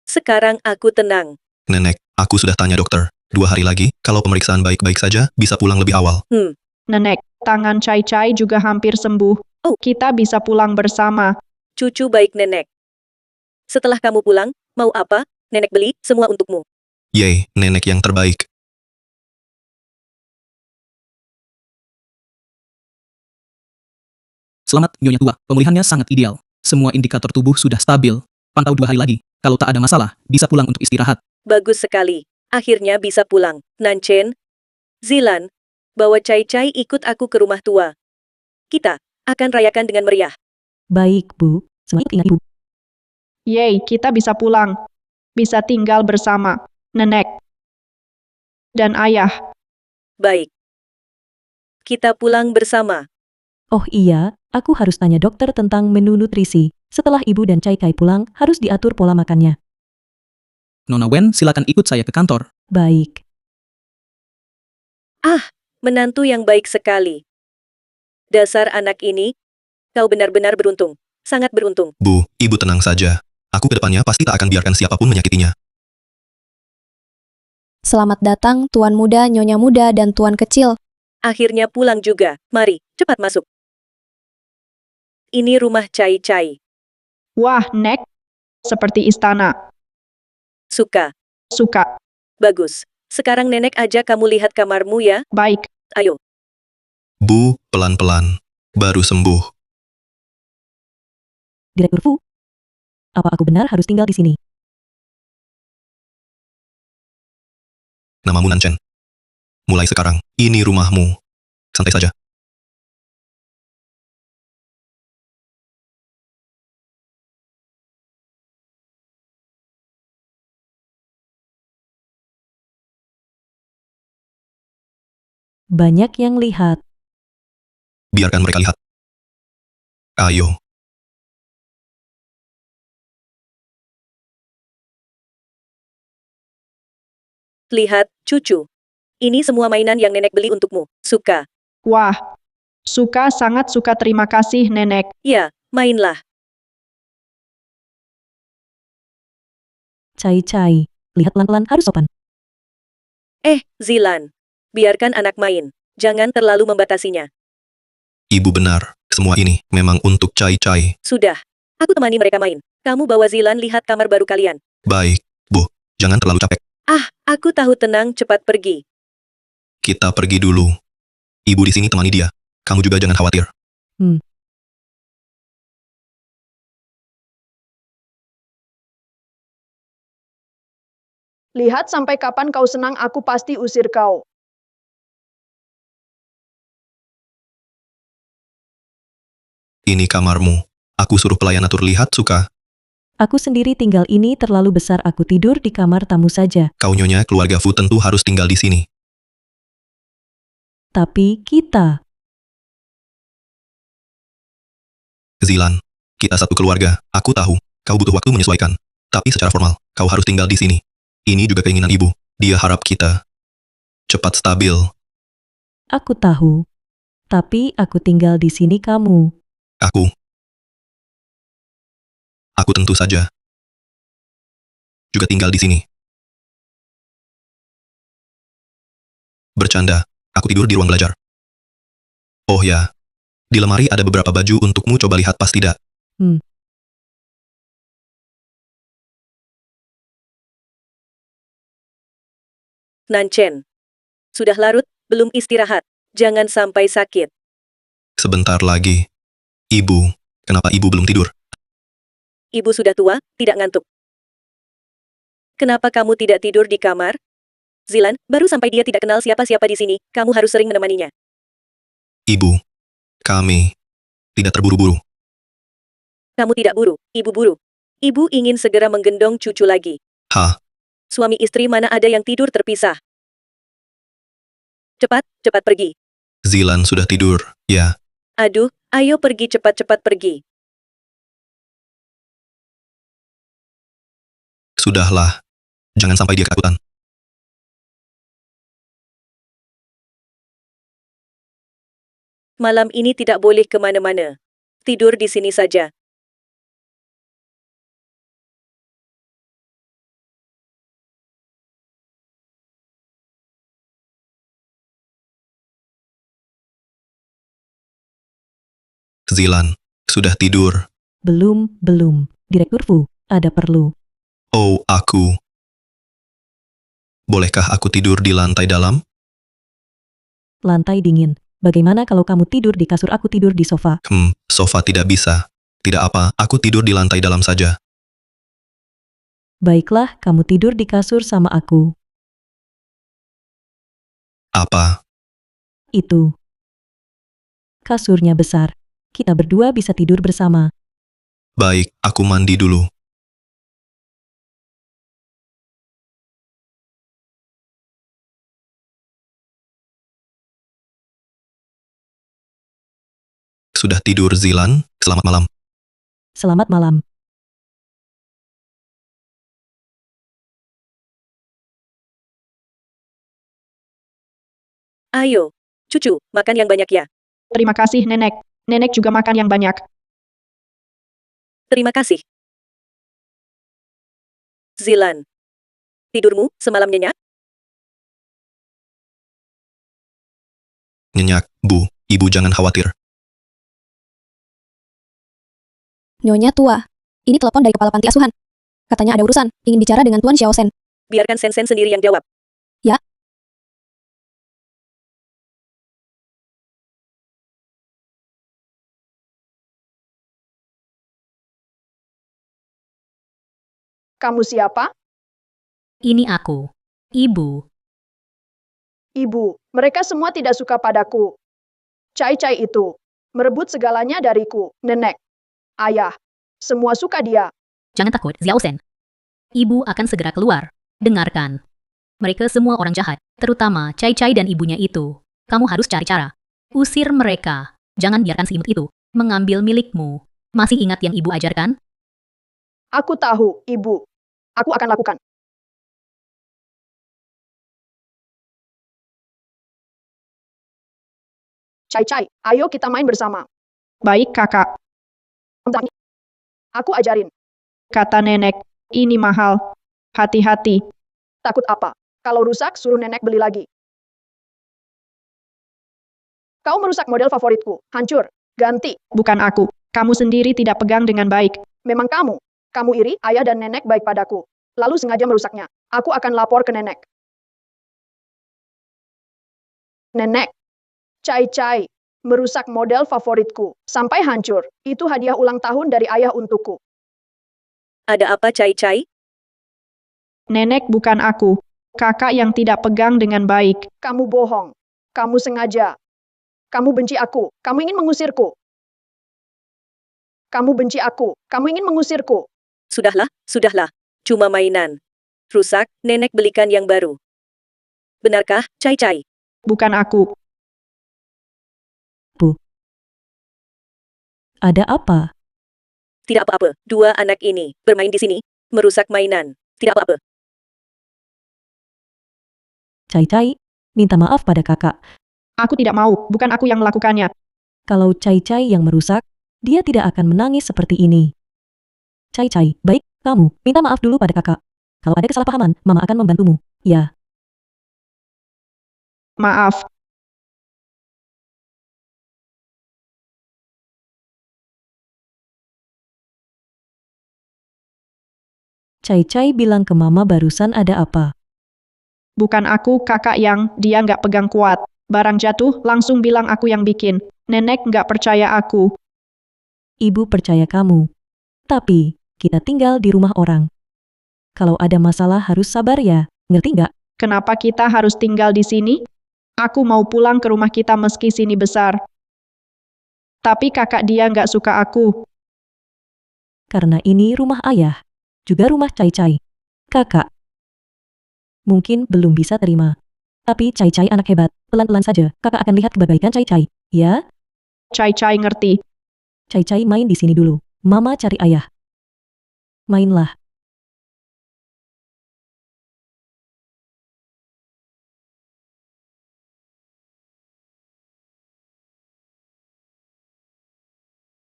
Sekarang aku tenang. Nenek, aku sudah tanya dokter. 2 hari lagi, kalau pemeriksaan baik-baik saja, bisa pulang lebih awal. Nenek, tangan Cai Cai juga hampir sembuh. Oh. Kita bisa pulang bersama. Cucu baik nenek. Setelah kamu pulang, mau apa? Nenek beli semua untukmu. Yeay, nenek yang terbaik. Selamat, Nyonya Tua. Pemulihannya sangat ideal. Semua indikator tubuh sudah stabil. Pantau 2 hari lagi. Kalau tak ada masalah, bisa pulang untuk istirahat. Bagus sekali. Akhirnya bisa pulang. Nanchen, Zilan, bawa Cai Cai ikut aku ke rumah tua. Kita akan rayakan dengan meriah. Baik, Bu. Semua itu ingat Ibu. Yeay, kita bisa pulang. Bisa tinggal bersama nenek dan ayah. Baik. Kita pulang bersama. Oh iya, aku harus tanya dokter tentang menu nutrisi. Setelah Ibu dan Cai Cai pulang, harus diatur pola makannya. Nona Wen, silakan ikut saya ke kantor. Baik. Menantu yang baik sekali. Dasar anak ini, kau benar-benar beruntung. Sangat beruntung. Bu, ibu tenang saja. Aku ke depannya pasti tak akan biarkan siapapun menyakitinya. Selamat datang, Tuan Muda, Nyonya Muda, dan Tuan Kecil. Akhirnya pulang juga. Mari, cepat masuk. Ini rumah Cai Cai. Wah, Nek. Seperti istana. Suka. Suka. Bagus. Sekarang nenek aja kamu lihat kamarmu ya. Baik. Ayo. Bu, pelan-pelan. Baru sembuh. Direktur Fu, apa aku benar harus tinggal di sini? Namamu Nanchen. Mulai sekarang, ini rumahmu. Santai saja. Banyak yang lihat. Biarkan mereka lihat. Ayo. Lihat, cucu. Ini semua mainan yang nenek beli untukmu. Suka. Wah. Suka, sangat suka. Terima kasih, nenek. Ya, mainlah. Cai Cai, lihat pelan-pelan, harus sopan. Zilan. Biarkan anak main. Jangan terlalu membatasinya. Ibu benar. Semua ini memang untuk Cai Cai. Sudah. Aku temani mereka main. Kamu bawa Zilan lihat kamar baru kalian. Baik, Bu. Jangan terlalu capek. Aku tahu, tenang, cepat pergi. Kita pergi dulu. Ibu di sini temani dia. Kamu juga jangan khawatir. Lihat sampai kapan kau senang, aku pasti usir kau. Ini kamarmu. Aku suruh pelayan atur. Lihat, suka. Aku sendiri tinggal ini terlalu besar, aku tidur di kamar tamu saja. Kau nyonya keluarga Fu tentu harus tinggal di sini. Tapi kita, Zilan, kita satu keluarga. Aku tahu, kau butuh waktu menyesuaikan. Tapi secara formal, kau harus tinggal di sini. Ini juga keinginan ibu. Dia harap kita cepat stabil. aku tahu. Tapi aku tinggal di sini kamu. Aku tentu saja juga tinggal di sini. Bercanda, aku tidur di ruang belajar. Oh ya, di lemari ada beberapa baju untukmu, coba lihat pas tidak. Nanchen. Sudah larut, belum istirahat. Jangan sampai sakit. Sebentar lagi. Ibu, kenapa ibu belum tidur? Ibu sudah tua, tidak ngantuk. Kenapa kamu tidak tidur di kamar? Zilan, baru sampai dia tidak kenal siapa-siapa di sini, kamu harus sering menemaninya. Ibu, kami tidak terburu-buru. Kamu tidak buru, ibu buru. Ibu ingin segera menggendong cucu lagi. Hah, Suami istri mana ada yang tidur terpisah? Cepat, cepat pergi. Zilan sudah tidur, ya. Aduh, ayo pergi cepat-cepat pergi. Sudahlah. Jangan sampai dia ketakutan. Malam ini tidak boleh kemana-mana. Tidur di sini saja. Zilan, sudah tidur. Belum. Direktur Fu, ada perlu. Oh, aku. Bolehkah aku tidur di lantai dalam? Lantai dingin. Bagaimana kalau kamu tidur di kasur, aku tidur di sofa? Sofa tidak bisa. Tidak apa, aku tidur di lantai dalam saja. Baiklah, kamu tidur di kasur sama aku. Apa? Itu. Kasurnya besar. Kita berdua bisa tidur bersama. Baik, aku mandi dulu. Sudah tidur, Zilan? Selamat malam. Selamat malam. Ayo, cucu, makan yang banyak ya. Terima kasih, Nenek. Nenek juga makan yang banyak. Terima kasih. Zilan. Tidurmu semalam nyenyak? Nyenyak, Bu. Ibu jangan khawatir. Nyonya tua. Ini telepon dari kepala panti asuhan. Katanya ada urusan, ingin bicara dengan Tuan Xiaosen. Biarkan Sen-Sen sendiri yang jawab. Ya. Kamu siapa? Ini aku. Ibu. Ibu. Mereka semua tidak suka padaku. Cai-Cai itu merebut segalanya dariku. Nenek. Ayah. Semua suka dia. Jangan takut, Xiaosen. Ibu akan segera keluar. Dengarkan. Mereka semua orang jahat, terutama Cai-Cai dan ibunya itu. Kamu harus cari cara. Usir mereka. Jangan biarkan si imut itu mengambil milikmu. Masih ingat yang ibu ajarkan? Aku tahu, Ibu. Aku akan lakukan. Cai-Cai, ayo kita main bersama. Baik, Kakak. Aku ajarin. Kata Nenek, ini mahal. Hati-hati. Takut apa? Kalau rusak, suruh Nenek beli lagi. Kau merusak model favoritku. Hancur. Ganti. Bukan aku. Kamu sendiri tidak pegang dengan baik. Memang kamu. Kamu iri, ayah dan nenek baik padaku. Lalu sengaja merusaknya. Aku akan lapor ke nenek. Nenek. Cai-Cai. Merusak model favoritku. Sampai hancur. Itu hadiah ulang tahun dari ayah untukku. Ada apa, Cai-Cai? Nenek bukan aku. Kakak yang tidak pegang dengan baik. Kamu bohong. Kamu sengaja. Kamu benci aku. Kamu ingin mengusirku. Kamu benci aku. Kamu ingin mengusirku. Sudahlah, sudahlah. Cuma mainan. Rusak, nenek belikan yang baru. Benarkah, Cai-Cai? Bukan aku. Ada apa? Tidak apa-apa. Dua anak ini bermain di sini, merusak mainan. Tidak apa-apa. Cai-Cai, minta maaf pada kakak. Aku tidak mau. Bukan aku yang melakukannya. Kalau Cai-Cai yang merusak, dia tidak akan menangis seperti ini. Cai-Cai, baik, kamu minta maaf dulu pada kakak. Kalau ada kesalahpahaman, Mama akan membantumu. Ya. Maaf. Cai-Cai bilang ke Mama barusan ada apa. Bukan aku, kakak yang, dia nggak pegang kuat. Barang jatuh, langsung bilang aku yang bikin. Nenek nggak percaya aku. Ibu percaya kamu. Tapi, Kita tinggal di rumah orang. Kalau ada masalah harus sabar ya, ngerti nggak? Kenapa kita harus tinggal di sini? Aku mau pulang ke rumah kita meski sini besar. Tapi kakak dia nggak suka aku. Karena ini rumah ayah, juga rumah Cai-Cai. Kakak. Mungkin belum bisa terima. Tapi Cai-Cai anak hebat, pelan-pelan saja kakak akan lihat kebaikan Cai-Cai, ya? Cai-Cai ngerti. Cai-Cai main di sini dulu, mama cari ayah. Mainlah.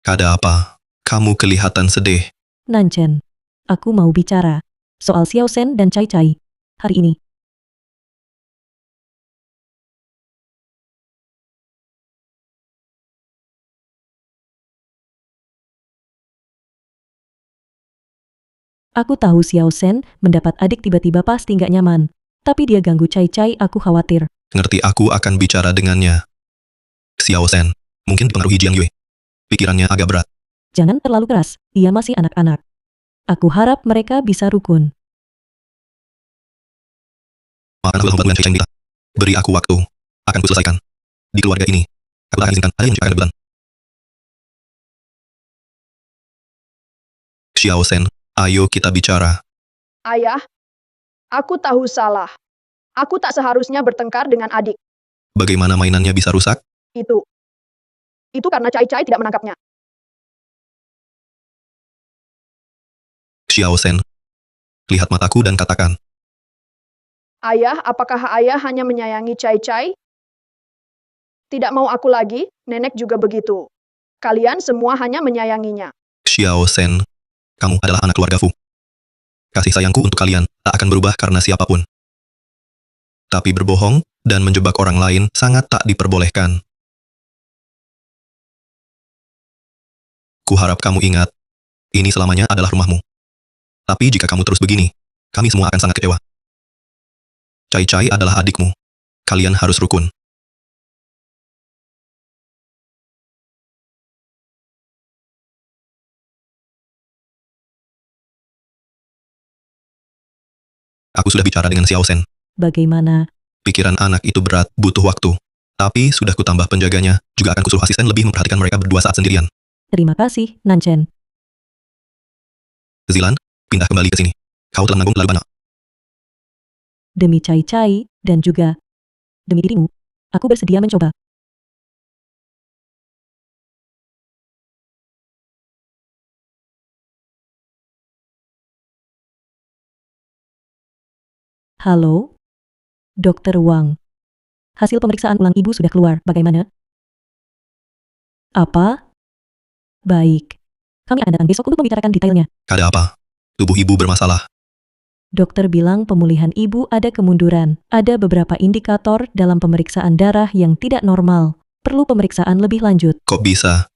Ada apa? Kamu kelihatan sedih. Nanchen, aku mau bicara soal Xiao Shen dan Cai-Cai hari ini. Aku tahu Xiao Shen mendapat adik tiba-tiba pasti nggak nyaman. Tapi dia ganggu Cai-Cai, aku khawatir. Ngerti, aku akan bicara dengannya. Xiao Shen, mungkin dipengaruhi Jiang Yue. Pikirannya agak berat. Jangan terlalu keras, dia masih anak-anak. Aku harap mereka bisa rukun. Maafkan aku hubungan Cai-Cai kita. Beri aku waktu. Akan kuselesaikan. Di keluarga ini, aku tak akan izinkan ada yang menciptakan kebetulan. Xiao Shen, ayo kita bicara. Ayah, aku tahu salah. Aku tak seharusnya bertengkar dengan adik. Bagaimana mainannya bisa rusak? Itu karena Cai-Cai tidak menangkapnya. Xiao Shen, lihat mataku dan katakan. Ayah, apakah ayah hanya menyayangi Cai-Cai? Tidak mau aku lagi, nenek juga begitu. Kalian semua hanya menyayanginya. Xiao Shen, kamu adalah anak keluarga Fu. Kasih sayangku untuk kalian tak akan berubah karena siapapun. Tapi berbohong dan menjebak orang lain sangat tak diperbolehkan. Kuharap kamu ingat, ini selamanya adalah rumahmu. Tapi jika kamu terus begini, kami semua akan sangat kecewa. Cai-Cai adalah adikmu. Kalian harus rukun. Aku sudah bicara dengan Xiao Shen. Bagaimana? Pikiran anak itu berat, butuh waktu. Tapi sudah kutambah penjaganya, juga akan kusuruh asisten lebih memperhatikan mereka berdua saat sendirian. Terima kasih, Nanchen. Zilan, pindah kembali ke sini. Kau telah menanggung terlalu banyak. Demi Cai-Cai, dan juga demi dirimu, aku bersedia mencoba. Halo? Dokter Wang. Hasil pemeriksaan ulang ibu sudah keluar, bagaimana? Apa? Baik. Kami akan datang besok untuk membicarakan detailnya. Ada apa? Tubuh ibu bermasalah. Dokter bilang pemulihan ibu ada kemunduran. Ada beberapa indikator dalam pemeriksaan darah yang tidak normal. Perlu pemeriksaan lebih lanjut. Kok bisa?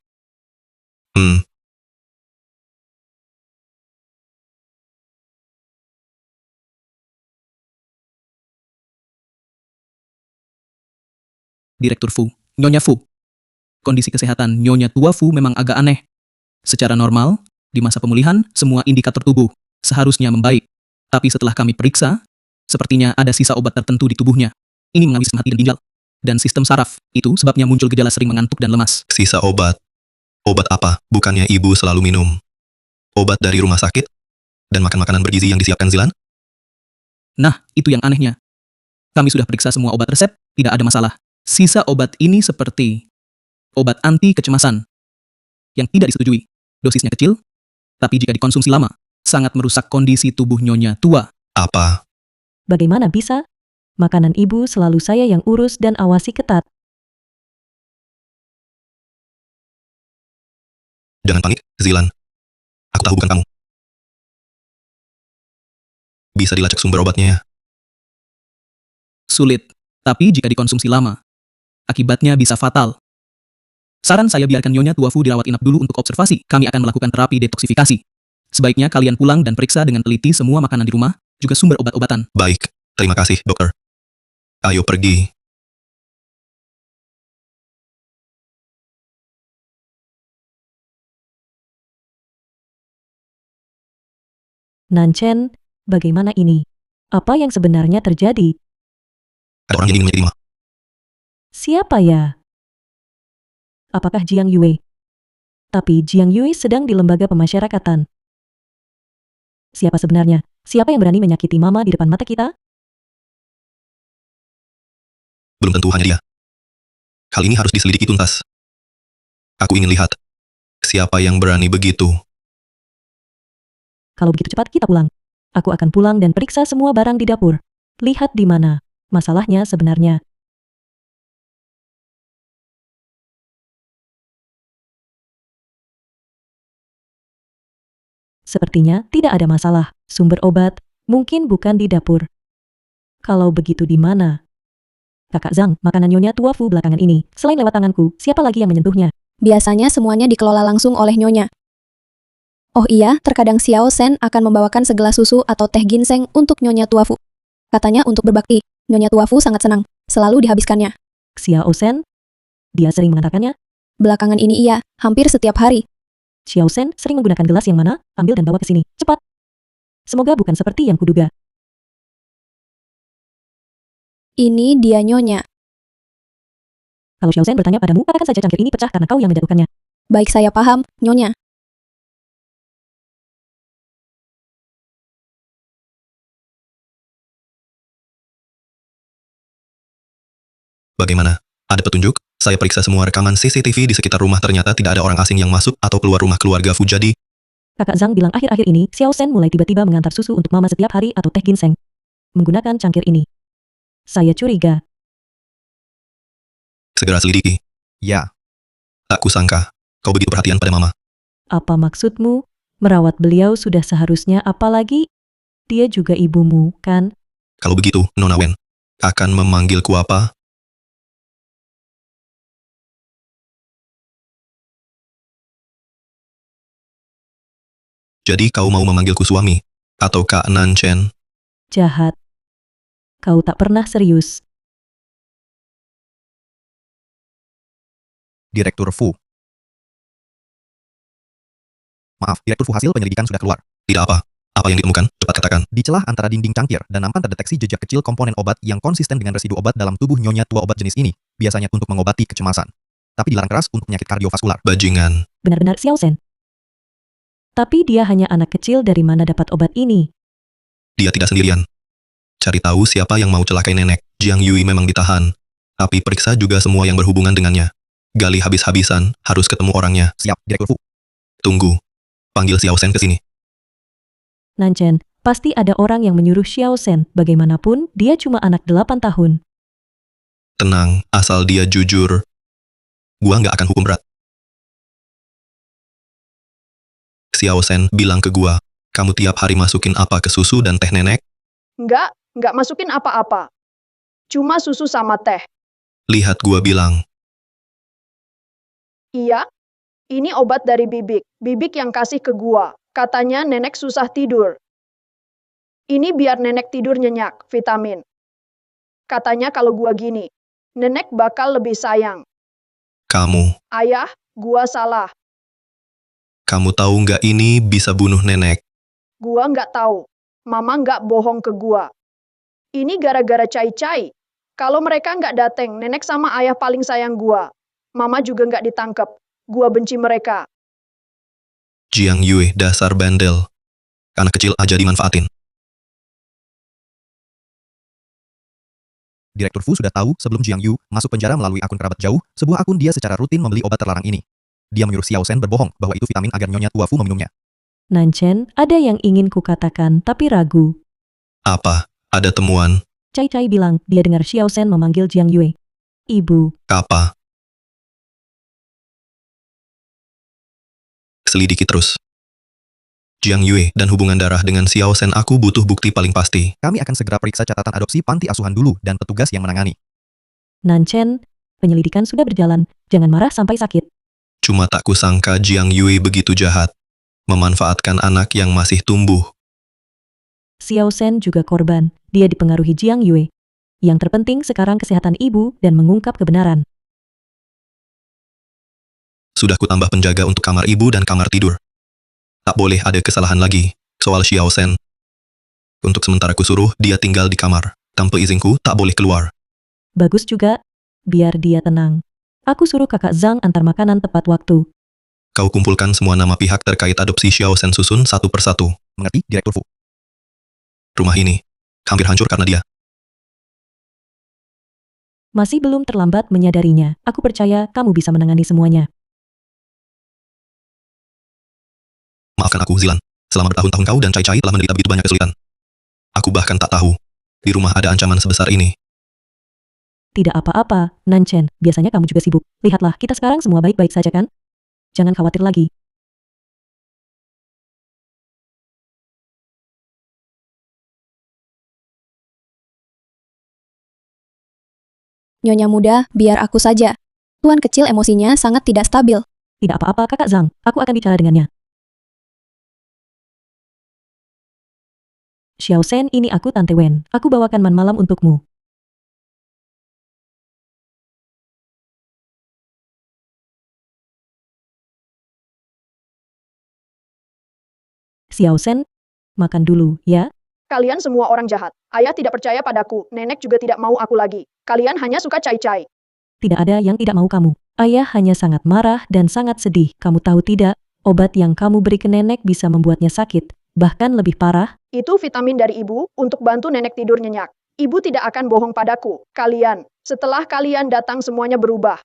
Direktur Fu, Nyonya Fu. Kondisi kesehatan Nyonya Tua Fu memang agak aneh. Secara normal, di masa pemulihan, semua indikator tubuh seharusnya membaik. Tapi setelah kami periksa, sepertinya ada sisa obat tertentu di tubuhnya. Ini menghabiskan hati dan ginjal. Dan sistem saraf, itu sebabnya muncul gejala sering mengantuk dan lemas. Sisa obat. Obat apa? Bukannya ibu selalu minum obat dari rumah sakit? Dan makan makanan bergizi yang disiapkan Zilan? Nah, itu yang anehnya. Kami sudah periksa semua obat resep, tidak ada masalah. Sisa obat ini seperti obat anti kecemasan yang tidak disetujui. Dosisnya kecil, tapi jika dikonsumsi lama, sangat merusak kondisi tubuh Nyonya Tua. Apa? Bagaimana bisa? Makanan ibu selalu saya yang urus dan awasi ketat. Jangan panik, Zilan. Aku tahu bukan kamu. Bisa dilacak sumber obatnya ya? Sulit, tapi jika dikonsumsi lama, akibatnya bisa fatal. Saran saya biarkan Nyonya Tua Fu dirawat inap dulu untuk observasi. Kami akan melakukan terapi detoksifikasi. Sebaiknya kalian pulang dan periksa dengan teliti semua makanan di rumah, juga sumber obat-obatan. Baik, terima kasih, dokter. Ayo pergi. Nanchen, bagaimana ini? Apa yang sebenarnya terjadi? Ada orang yang ingin menyakiti Ma. Siapa ya? Apakah Jiang Yue? Tapi Jiang Yue sedang di lembaga pemasyarakatan. Siapa sebenarnya? Siapa yang berani menyakiti Mama di depan mata kita? Belum tentu hanya dia. Hal ini harus diselidiki tuntas. Aku ingin lihat siapa yang berani begitu. Kalau begitu cepat kita pulang. Aku akan pulang dan periksa semua barang di dapur. Lihat di mana masalahnya sebenarnya. Sepertinya tidak ada masalah. Sumber obat mungkin bukan di dapur. Kalau begitu di mana? Kakak Zhang, makanan Nyonya Tua Fu belakangan ini, selain lewat tanganku, siapa lagi yang menyentuhnya? Biasanya semuanya dikelola langsung oleh Nyonya. Oh iya, terkadang Xiao Shen akan membawakan segelas susu atau teh ginseng untuk Nyonya Tua Fu. Katanya untuk berbakti. Nyonya Tua Fu sangat senang. Selalu dihabiskannya. Xiao Shen? Dia sering mengantarkannya? Belakangan ini iya, hampir setiap hari. Xiao Shen sering menggunakan gelas yang mana? Ambil dan bawa ke sini. Cepat. Semoga bukan seperti yang kuduga. Ini dia Nyonya. Kalau Xiao Shen bertanya padamu, katakan saja cangkir ini pecah karena kau yang menjatuhkannya. Baik, saya paham, Nyonya. Bagaimana? Ada petunjuk? Saya periksa semua rekaman CCTV di sekitar rumah, ternyata tidak ada orang asing yang masuk atau keluar rumah keluarga Fu. Jadi, Kakak Zhang bilang akhir-akhir ini, Xiao Shen mulai tiba-tiba mengantar susu untuk Mama setiap hari atau teh ginseng. Menggunakan cangkir ini. Saya curiga. segera selidiki. Ya, Tak kusangka, kau begitu perhatian pada Mama. Apa maksudmu? Merawat beliau sudah seharusnya, apalagi dia juga ibumu, kan? Kalau begitu, Nona Wen akan memanggilku apa? Jadi kau mau memanggilku suami? Atau Kak Nanchen? Jahat. Kau tak pernah serius. Direktur Fu. Maaf, Direktur Fu, hasil penyelidikan sudah keluar. Tidak apa. Apa yang ditemukan? Cepat katakan. Di celah antara dinding cangkir dan nampan terdeteksi jejak kecil komponen obat yang konsisten dengan residu obat dalam tubuh Nyonya Tua. Obat jenis ini biasanya untuk mengobati kecemasan, tapi dilarang keras untuk penyakit kardiovaskular. Bajingan. Benar-benar Xiao Shen. Tapi dia hanya anak kecil, dari mana dapat obat ini? Dia tidak sendirian. Cari tahu siapa yang mau celakai nenek. Jiang Yui memang ditahan. Tapi periksa juga semua yang berhubungan dengannya. Gali habis-habisan, harus ketemu orangnya. Siap, Direktur Fu. Tunggu. Panggil Xiao Shen ke sini. Nanchen, pasti ada orang yang menyuruh Xiao Shen. Bagaimanapun, dia cuma anak 8 tahun. Tenang, asal dia jujur. Gua nggak akan hukum berat. Xiao Shen bilang ke gua, kamu tiap hari masukin apa ke susu dan teh nenek? Nggak masukin apa-apa. Cuma susu sama teh. Lihat gua bilang. Iya, ini obat dari Bibik. Bibik yang kasih ke gua. Katanya nenek susah tidur. Ini biar nenek tidur nyenyak, vitamin. Katanya kalau gua gini, nenek bakal lebih sayang. Kamu, Ayah, gua salah. kamu tahu nggak ini bisa bunuh nenek? Gua nggak tahu. Mama nggak bohong ke gua. Ini gara-gara cai-cai. Kalau mereka nggak dateng, nenek sama ayah paling sayang gua. Mama juga nggak ditangkep. Gua benci mereka. Jiang Yue, dasar bandel. Anak kecil aja dimanfaatin. Direktur Fu sudah tahu sebelum Jiang Yu masuk penjara melalui akun kerabat jauh, sebuah akun dia secara rutin membeli obat terlarang ini. Dia menyuruh Xiao Shen berbohong bahwa itu vitamin agar Nyonya Tua Fu meminumnya. Nanchen, ada yang ingin kukatakan tapi ragu. Apa? Ada temuan? Cai Cai bilang dia dengar Xiao Shen memanggil Jiang Yue. Ibu. Apa? Selidiki terus. Jiang Yue dan hubungan darah dengan Xiao Shen, aku butuh bukti paling pasti. Kami akan segera periksa catatan adopsi panti asuhan dulu dan petugas yang menangani. Nanchen, penyelidikan sudah berjalan. Jangan marah sampai sakit. Cuma tak kusangka Jiang Yue begitu jahat. Memanfaatkan anak yang masih tumbuh. Xiao Shen juga korban. Dia dipengaruhi Jiang Yue. Yang terpenting sekarang kesehatan ibu dan mengungkap kebenaran. Sudah kutambah penjaga untuk kamar ibu dan kamar tidur. Tak boleh ada kesalahan lagi. Soal Xiao Sen, untuk sementara kusuruh dia tinggal di kamar. Tanpa izinku, tak boleh keluar. Bagus juga, biar dia tenang. Aku suruh kakak Zhang antar makanan tepat waktu. Kau kumpulkan semua nama pihak terkait adopsi Xiao Sen susun satu persatu. Mengerti, Direktur Fu? Rumah ini hampir hancur karena dia. Masih belum terlambat menyadarinya. Aku percaya kamu bisa menangani semuanya. Maafkan aku, Zilan. Selama bertahun-tahun kau dan Cai Cai telah menderita begitu banyak kesulitan. Aku bahkan tak tahu, di rumah ada ancaman sebesar ini. Tidak apa-apa, Nanchen. Biasanya kamu juga sibuk. Lihatlah, kita sekarang semua baik-baik saja kan? Jangan khawatir lagi. Nyonya muda, biar aku saja. Tuan kecil emosinya sangat tidak stabil. Tidak apa-apa kakak Zhang, aku akan bicara dengannya. Xiao Sen, ini aku Tante Wen. Aku bawakan malam untukmu. Xiao Sen, makan dulu, ya? Kalian semua orang jahat. Ayah tidak percaya padaku, nenek juga tidak mau aku lagi. Kalian hanya suka cai-cai. Tidak ada yang tidak mau kamu. Ayah hanya sangat marah dan sangat sedih. Kamu tahu tidak, obat yang kamu beri ke nenek bisa membuatnya sakit. Bahkan lebih parah. Itu vitamin dari ibu, untuk bantu nenek tidur nyenyak. Ibu tidak akan bohong padaku. Kalian, setelah kalian datang semuanya berubah.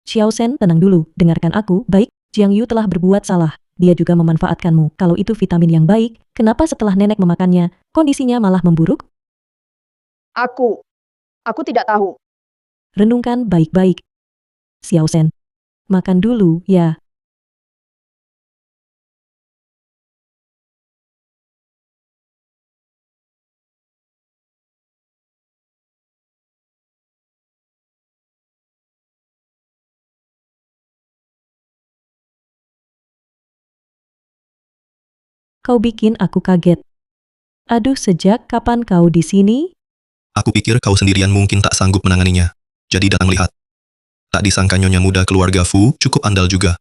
Xiao Sen, tenang dulu. Dengarkan aku, baik. Jiang Yu telah berbuat salah. Dia juga memanfaatkanmu. Kalau itu vitamin yang baik, kenapa setelah nenek memakannya, kondisinya malah memburuk? Aku tidak tahu. Renungkan baik-baik. Xiao Sen, makan dulu, ya. Kau bikin aku kaget. Aduh, sejak kapan kau di sini? Aku pikir kau sendirian mungkin tak sanggup menanganinya. Jadi datang lihat. Tak disangka nyonya muda keluarga Fu cukup andal juga.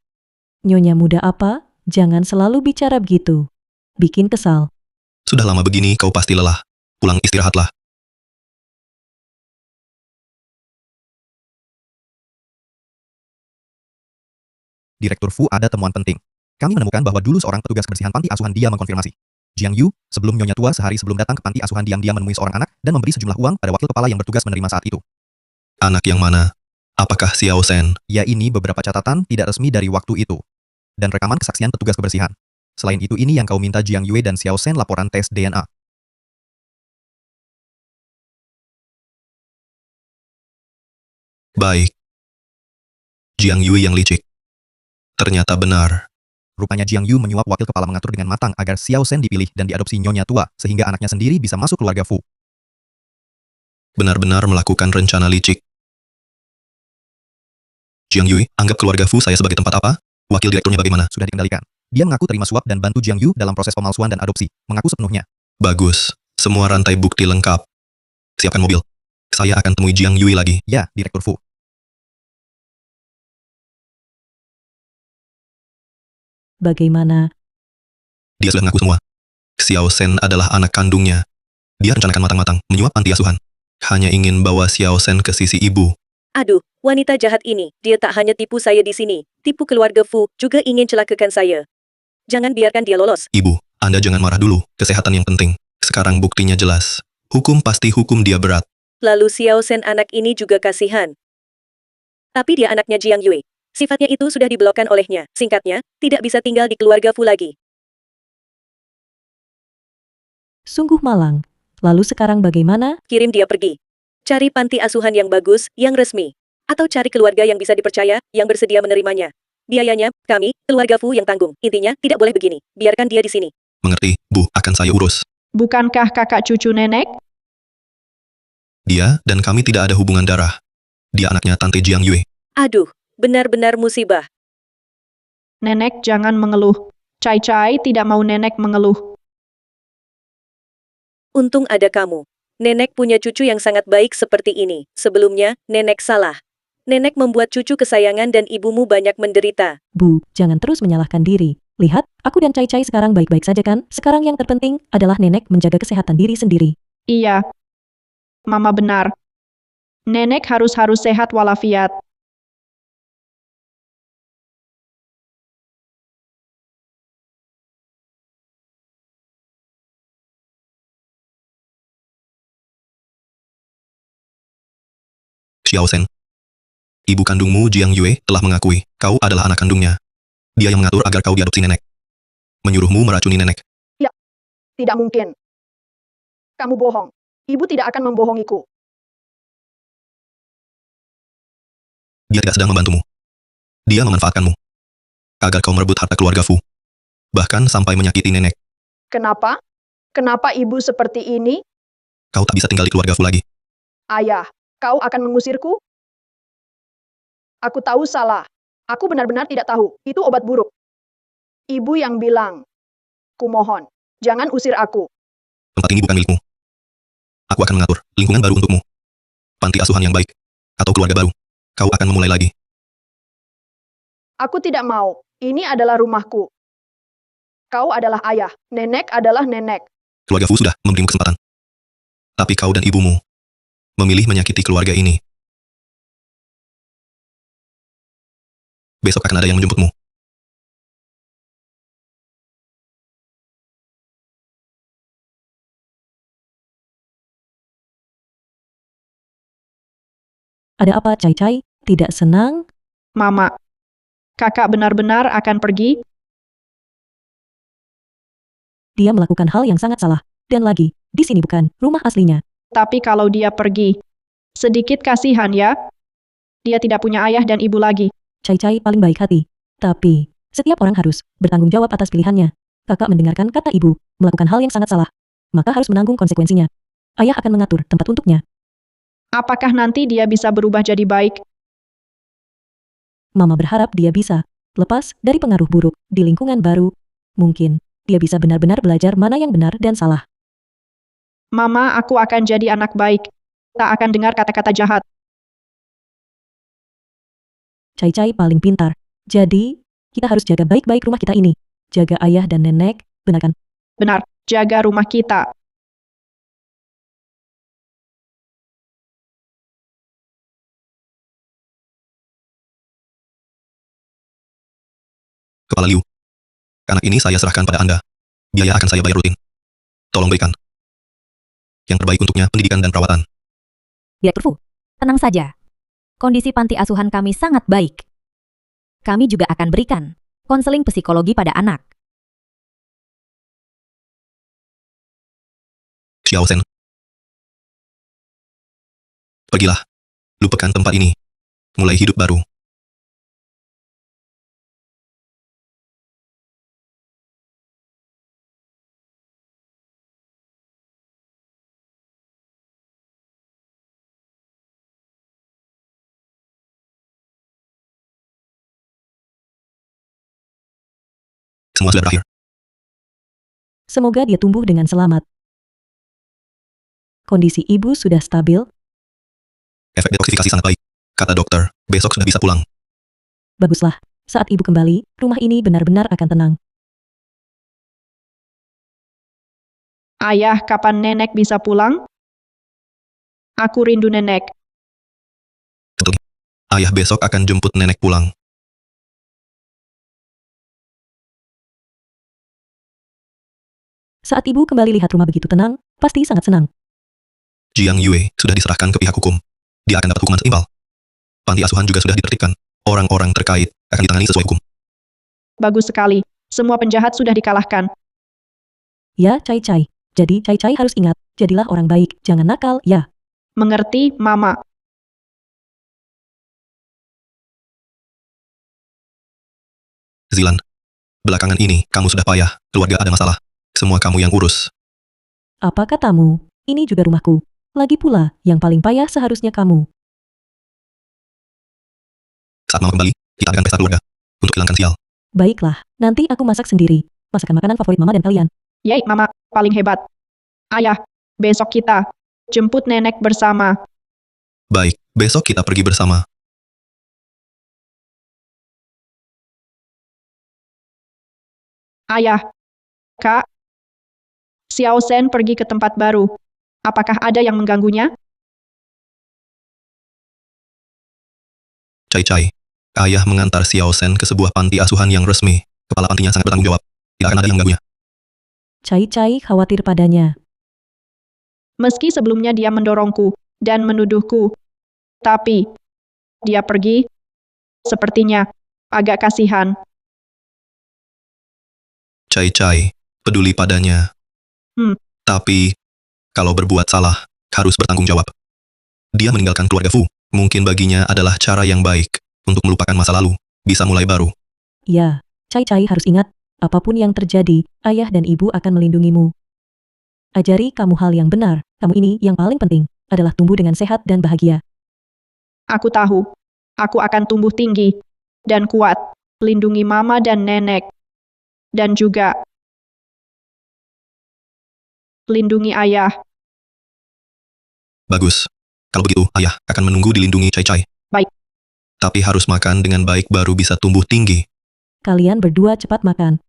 Nyonya muda apa? Jangan selalu bicara begitu. Bikin kesal. Sudah lama begini kau pasti lelah. Pulang istirahatlah. Direktur Fu, ada temuan penting. Kami menemukan bahwa dulu seorang petugas kebersihan panti asuhan dia mengkonfirmasi. Jiang Yu, sebelum Nyonya Tua sehari sebelum datang ke panti asuhan diam-diam menemui seorang anak dan memberi sejumlah uang pada wakil kepala yang bertugas menerima saat itu. Anak yang mana? Apakah Xiao Sen? Ya, ini beberapa catatan tidak resmi dari waktu itu. Dan rekaman kesaksian petugas kebersihan. Selain itu, ini yang kau minta Jiang Yue dan Xiao Sen laporan tes DNA. Baik. Jiang Yue yang licik. Ternyata benar. Rupanya Jiang Yu menyuap wakil kepala mengatur dengan matang agar Xiao Sen dipilih dan diadopsi Nyonya Tua, sehingga anaknya sendiri bisa masuk keluarga Fu. Benar-benar melakukan rencana licik. Jiang Yue, anggap keluarga Fu saya sebagai tempat apa? Wakil direkturnya bagaimana? Sudah dikendalikan. Dia mengaku terima suap dan bantu Jiang Yu dalam proses pemalsuan dan adopsi. Mengaku sepenuhnya. Bagus. Semua rantai bukti lengkap. Siapkan mobil. Saya akan temui Jiang Yue lagi. Ya, Direktur Fu. Bagaimana? Dia sudah mengaku semua. Xiao Sen adalah anak kandungnya. Dia rencanakan matang-matang menyuap panti asuhan. Hanya ingin bawa Xiao Sen ke sisi ibu. Aduh, wanita jahat ini. Dia tak hanya tipu saya di sini, tipu keluarga Fu, juga ingin celakakan saya. Jangan biarkan dia lolos. Ibu, Anda jangan marah dulu. Kesehatan yang penting. Sekarang buktinya jelas. Hukum pasti hukum dia berat. Lalu Xiao Sen anak ini juga kasihan. Tapi dia anaknya Jiang Yue. Sifatnya itu sudah diblokkan olehnya. Singkatnya, tidak bisa tinggal di keluarga Fu lagi. Sungguh malang. Lalu sekarang bagaimana? Kirim dia pergi. Cari panti asuhan yang bagus, yang resmi. Atau cari keluarga yang bisa dipercaya, yang bersedia menerimanya. Biayanya, kami, keluarga Fu yang tanggung. Intinya, tidak boleh begini. Biarkan dia di sini. Mengerti, Bu, akan saya urus. Bukankah kakak cucu nenek? Dia dan kami tidak ada hubungan darah. Dia anaknya Tante Jiang Yue. Aduh, benar-benar musibah. Nenek jangan mengeluh. Cai-cai tidak mau nenek mengeluh. Untung ada kamu. Nenek punya cucu yang sangat baik seperti ini. Sebelumnya, nenek salah. Nenek membuat cucu kesayangan dan ibumu banyak menderita. Bu, jangan terus menyalahkan diri. Lihat, Aku dan Cai Cai sekarang baik-baik saja kan? Sekarang yang terpenting adalah nenek menjaga kesehatan diri sendiri. Iya. Mama benar. Nenek harus sehat walafiat. Xiao Sen. Ibu kandungmu Jiang Yue telah mengakui kau adalah anak kandungnya. Dia yang mengatur agar kau diadopsi nenek. Menyuruhmu meracuni nenek. Tidak mungkin. Kamu bohong. Ibu tidak akan membohongiku. Dia tidak sedang membantumu. Dia memanfaatkanmu. Agar kau merebut harta keluarga Fu. Bahkan sampai menyakiti nenek. Kenapa? Kenapa ibu seperti ini? Kau tak bisa tinggal di keluarga Fu lagi. Ayah, kau akan mengusirku? Aku tahu salah. Aku benar-benar tidak tahu. Itu obat buruk. Ibu yang bilang. Kumohon, jangan usir aku. Tempat ini bukan milikmu. Aku akan mengatur lingkungan baru untukmu. Panti asuhan yang baik. Atau keluarga baru. Kau akan memulai lagi. Aku tidak mau. Ini adalah rumahku. Kau adalah ayah. Nenek adalah nenek. Keluarga Fu sudah memberimu kesempatan. Tapi kau dan ibumu memilih menyakiti keluarga ini. Besok akan ada yang menjemputmu. Ada apa Cai Cai? Tidak senang? Mama, kakak benar-benar akan pergi? Dia melakukan hal yang sangat salah. Dan lagi, di sini bukan rumah aslinya. Tapi kalau dia pergi, sedikit kasihan ya. Dia tidak punya ayah dan ibu lagi. Cai Cai paling baik hati. Tapi, setiap orang harus bertanggung jawab atas pilihannya. Kakak mendengarkan kata ibu, melakukan hal yang sangat salah. Maka harus menanggung konsekuensinya. Ayah akan mengatur tempat untuknya. Apakah nanti dia bisa berubah jadi baik? Mama berharap dia bisa lepas dari pengaruh buruk di lingkungan baru. Mungkin, dia bisa benar-benar belajar mana yang benar dan salah. Mama, aku akan jadi anak baik. Tak akan dengar kata-kata jahat. Cai Cai paling pintar. Jadi, kita harus jaga baik-baik rumah kita ini. Jaga ayah dan nenek, benar kan? Benar, jaga rumah kita. Kepala Liu. Anak ini saya serahkan pada Anda. Biaya akan saya bayar rutin. Tolong berikan yang terbaik untuknya pendidikan dan perawatan. Direktur Fu, tenang saja. Kondisi panti asuhan kami sangat baik. Kami juga akan berikan konseling psikologi pada anak. Xiao Sen. Pergilah. Lupakan tempat ini. Mulai hidup baru. Semua sudah berakhir. Semoga dia tumbuh dengan selamat. Kondisi ibu sudah stabil. Efek detoksifikasi sangat baik. Kata dokter, besok sudah bisa pulang. Baguslah. Saat ibu kembali, rumah ini benar-benar akan tenang. Ayah, kapan nenek bisa pulang? Aku rindu nenek. Betul. Ayah besok akan jemput nenek pulang. Saat ibu kembali lihat rumah begitu tenang, pasti sangat senang. Jiang Yue sudah diserahkan ke pihak hukum. Dia akan dapat hukuman setimpal. Panti asuhan juga sudah ditertibkan. Orang-orang terkait akan ditangani sesuai hukum. Bagus sekali. Semua penjahat sudah dikalahkan. Ya, Cai Cai. Jadi Cai Cai harus ingat, jadilah orang baik, jangan nakal, ya. Mengerti, Mama? Zilan. Belakangan ini, kamu sudah payah. Keluarga ada masalah. Semua kamu yang urus. Apa katamu? Ini juga rumahku. Lagi pula, yang paling payah seharusnya kamu. Saat mama kembali, kita akan pesta keluarga. Untuk hilangkan sial. Baiklah, nanti aku masak sendiri. Masakan makanan favorit mama dan kalian. Yeay, Mama, paling hebat. Ayah, besok kita jemput nenek bersama. Baik, besok kita pergi bersama. Ayah. Kak. Xiao Shen pergi ke tempat baru. Apakah ada yang mengganggunya? Cai. Ayah mengantar Xiao Shen ke sebuah panti asuhan yang resmi. Kepala pantinya sangat bertanggung jawab. Tidak akan ada yang mengganggunya. Cai khawatir padanya. Meski sebelumnya dia mendorongku dan menuduhku. Tapi, dia pergi. Sepertinya, agak kasihan. Cai, peduli padanya. Tapi, kalau berbuat salah, harus bertanggung jawab. Dia meninggalkan keluarga Fu. Mungkin baginya adalah cara yang baik untuk melupakan masa lalu, bisa mulai baru. Ya, Cai harus ingat, apapun yang terjadi, ayah dan ibu akan melindungimu. Ajari kamu hal yang benar, kamu ini yang paling penting, adalah tumbuh dengan sehat dan bahagia. Aku tahu, aku akan tumbuh tinggi dan kuat, lindungi mama dan nenek. Dan juga lindungi ayah. Bagus. Kalau begitu, ayah akan menunggu dilindungi Cai. Baik. Tapi harus makan dengan baik baru bisa tumbuh tinggi. Kalian berdua cepat makan.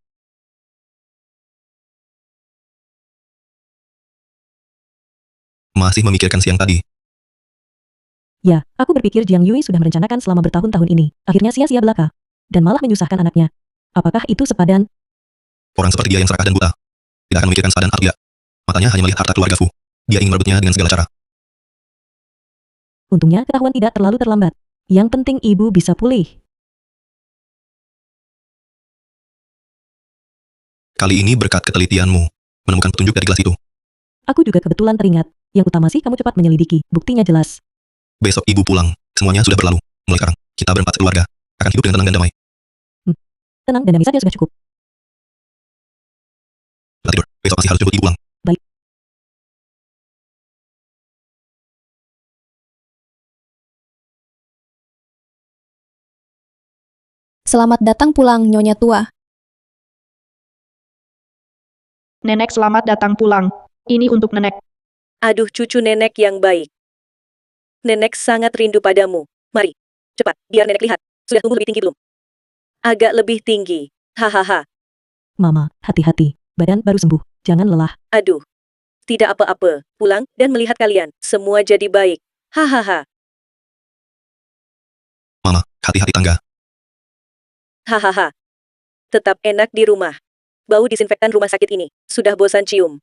Masih memikirkan siang tadi. Ya, aku berpikir Jiang Yui sudah merencanakan selama bertahun-tahun ini. Akhirnya sia-sia belaka. Dan malah menyusahkan anaknya. Apakah itu sepadan? Orang seperti dia yang serakah dan buta. Tidak akan memikirkan sepadan atau tidak. Matanya hanya melihat harta keluarga Fu. Dia ingin merebutnya dengan segala cara. Untungnya ketahuan tidak terlalu terlambat. Yang penting ibu bisa pulih. Kali ini berkat ketelitianmu, menemukan petunjuk dari gelas itu. Aku juga kebetulan teringat. Yang utama sih kamu cepat menyelidiki. Buktinya jelas. Besok ibu pulang, semuanya sudah berlalu. Mulai sekarang, kita berempat sekeluarga akan hidup dengan tenang dan damai. Tenang dan damai saja sudah cukup. Kita tidur, besok masih harus jemput ibu pulang. Baik. Selamat datang pulang, Nyonya tua. Nenek selamat datang pulang. Ini untuk nenek. Aduh cucu nenek yang baik. Nenek sangat rindu padamu. Mari, cepat, biar nenek lihat. Sudah tumbuh lebih tinggi belum? Agak lebih tinggi. Hahaha. Mama, hati-hati. Badan baru sembuh. Jangan lelah. Aduh. Tidak apa-apa. Pulang dan melihat kalian. Semua jadi baik. Hahaha. Mama, hati-hati tangga. Hahaha. Tetap enak di rumah. Bau disinfektan rumah sakit ini. Sudah bosan cium.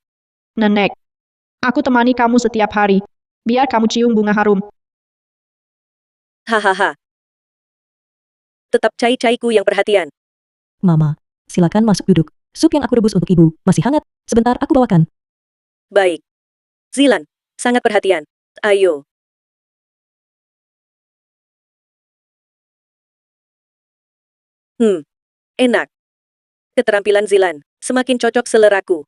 Nenek. Aku temani kamu setiap hari. Biar kamu cium bunga harum. Hahaha. Tetap cai-caiku yang perhatian. Mama, silakan masuk duduk. Sup yang aku rebus untuk ibu, masih hangat. Sebentar aku bawakan. Baik. Zilan, sangat perhatian. Ayo. Enak. Keterampilan Zilan, semakin cocok seleraku.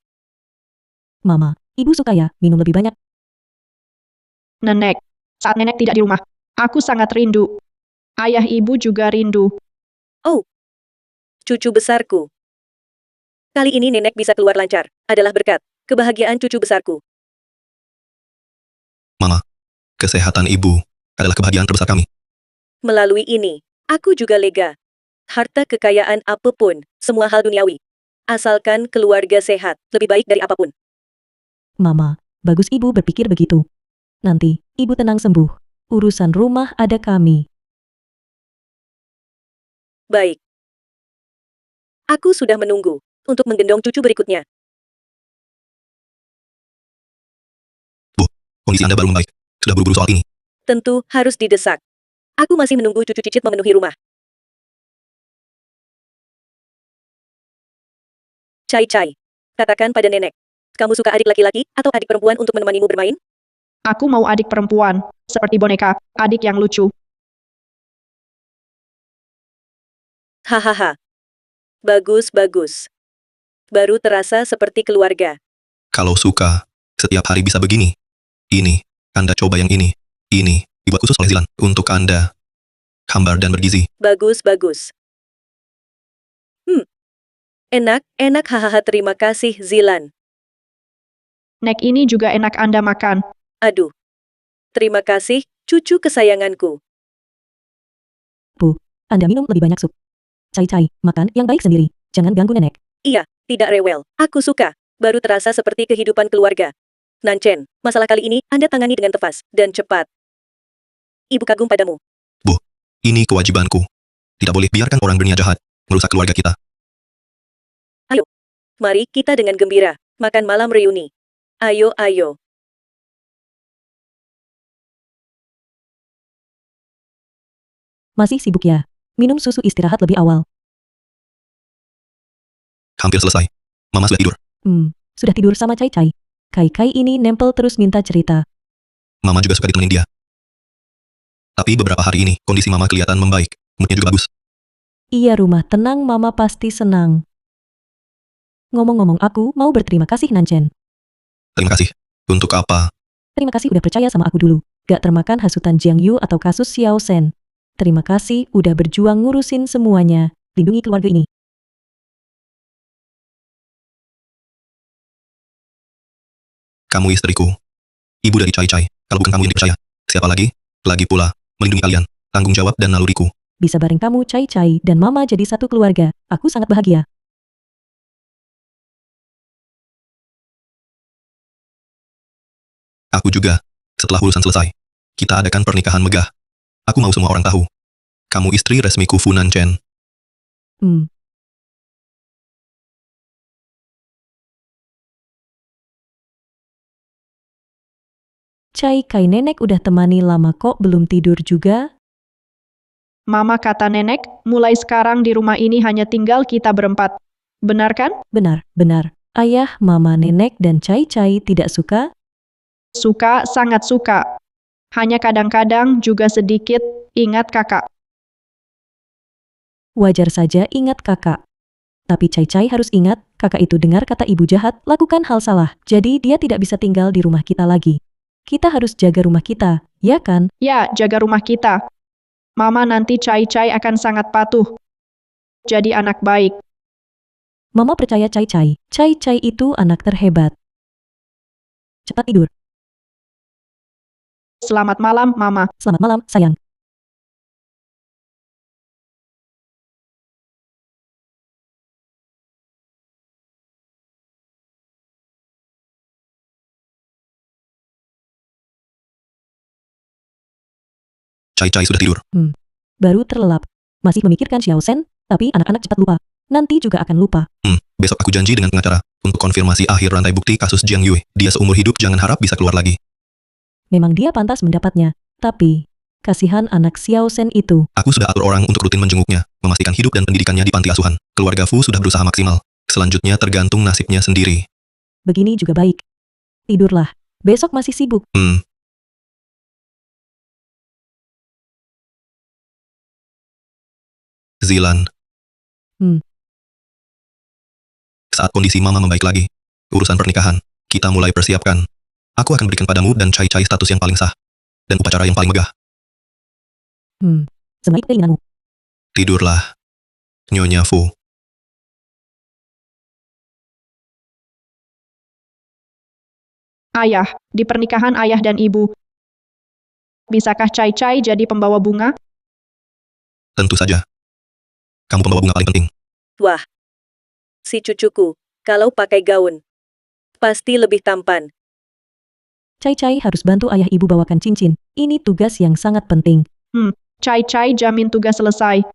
Mama, ibu suka ya, minum lebih banyak. Nenek. Saat nenek tidak di rumah, aku sangat rindu. Ayah ibu juga rindu. Oh. Cucu besarku. Kali ini nenek bisa keluar lancar. Adalah berkat. Kebahagiaan cucu besarku. Mama, kesehatan ibu adalah kebahagiaan terbesar kami. Melalui ini, aku juga lega. Harta kekayaan apapun, semua hal duniawi. Asalkan keluarga sehat, lebih baik dari apapun. Mama, bagus ibu berpikir begitu. Nanti, ibu tenang sembuh. Urusan rumah ada kami. Baik. Aku sudah menunggu untuk menggendong cucu berikutnya. Bu, kondisi Anda baru membaik. Sudah buru-buru soal ini. Tentu harus didesak. Aku masih menunggu cucu cicit memenuhi rumah. Cai, katakan pada nenek. Kamu suka adik laki-laki atau adik perempuan untuk menemanimu bermain? Aku mau adik perempuan, seperti boneka, adik yang lucu. Hahaha. Bagus. Baru terasa seperti keluarga. Kalau suka, setiap hari bisa begini. Ini, Anda coba yang ini. Ini, dibuat khusus oleh Zilan. Untuk Anda. Hambar dan bergizi. Bagus. Enak, hahaha terima kasih Zilan. Nek ini juga enak Anda makan. Aduh. Terima kasih, cucu kesayanganku. Bu, Anda minum lebih banyak sup. Cai, makan yang baik sendiri. Jangan ganggu nenek. Iya, tidak rewel. Aku suka. Baru terasa seperti kehidupan keluarga. Nanchen, masalah kali ini Anda tangani dengan tegas dan cepat. Ibu kagum padamu. Bu, ini kewajibanku. Tidak boleh biarkan orang berniat jahat merusak keluarga kita. Mari kita dengan gembira makan malam reuni. Ayo, ayo. Masih sibuk ya? Minum susu istirahat lebih awal. Hampir selesai. Mama sudah tidur. Sudah tidur sama Cai-Cai. Kai-Kai ini nempel terus minta cerita. Mama juga suka ditemenin dia. Tapi beberapa hari ini, kondisi Mama kelihatan membaik. Moodnya juga bagus. Iya rumah tenang Mama pasti senang. Ngomong-ngomong aku mau berterima kasih Nanchen. Terima kasih. Untuk apa? Terima kasih udah percaya sama aku dulu. Gak termakan hasutan Jiang Yu atau kasus Xiao Shen. Terima kasih udah berjuang ngurusin semuanya. Lindungi keluarga ini. Kamu istriku. Ibu dari Cai-Cai. Kalau bukan kamu yang dipercaya, siapa lagi? Lagi pula, melindungi kalian. Tanggung jawab dan naluriku. Bisa bareng kamu Cai-Cai dan Mama jadi satu keluarga. Aku sangat bahagia. Aku juga. Setelah urusan selesai, kita adakan pernikahan megah. Aku mau semua orang tahu. Kamu istri resmiku Fu Nanchen. Cai-Cai nenek udah temani lama kok belum tidur juga? Mama kata nenek, mulai sekarang di rumah ini hanya tinggal kita berempat. Benar kan? Benar, benar. Ayah, Mama, Nenek, dan Cai-Cai tidak suka? Suka, sangat suka. Hanya kadang-kadang juga sedikit, ingat kakak. Wajar saja ingat kakak. Tapi Cai-Cai harus ingat, kakak itu dengar kata ibu jahat, lakukan hal salah. Jadi dia tidak bisa tinggal di rumah kita lagi. Kita harus jaga rumah kita, ya kan? Ya, jaga rumah kita. Mama nanti Cai-Cai akan sangat patuh. Jadi anak baik. Mama percaya Cai-Cai. Cai-Cai itu anak terhebat. Cepat tidur. Selamat malam, Mama. Selamat malam, sayang. Cai-Cai sudah tidur. Baru terlelap. Masih memikirkan Xiao Shen, tapi anak-anak cepat lupa. Nanti juga akan lupa. Besok aku janji dengan pengacara untuk konfirmasi akhir rantai bukti kasus Jiang Yue. Dia seumur hidup jangan harap bisa keluar lagi. Memang dia pantas mendapatnya. Tapi, kasihan anak Xiao Shen itu. Aku sudah atur orang untuk rutin menjenguknya, memastikan hidup dan pendidikannya di panti asuhan. Keluarga Fu sudah berusaha maksimal. Selanjutnya tergantung nasibnya sendiri. Begini juga baik. Tidurlah. Besok masih sibuk. Zilan. Saat kondisi Mama membaik lagi, urusan pernikahan, kita mulai persiapkan. Aku akan berikan padamu dan Cai-Cai status yang paling sah. Dan upacara yang paling megah. Semai keinginanmu. Tidurlah. Nyonya Fu. Ayah, di pernikahan ayah dan ibu. Bisakah Cai-Cai jadi pembawa bunga? Tentu saja. Kamu pembawa bunga paling penting. Wah. Si cucuku, kalau pakai gaun, pasti lebih tampan. Cai-Cai harus bantu ayah ibu bawakan cincin. Ini tugas yang sangat penting. Cai-Cai jamin tugas selesai.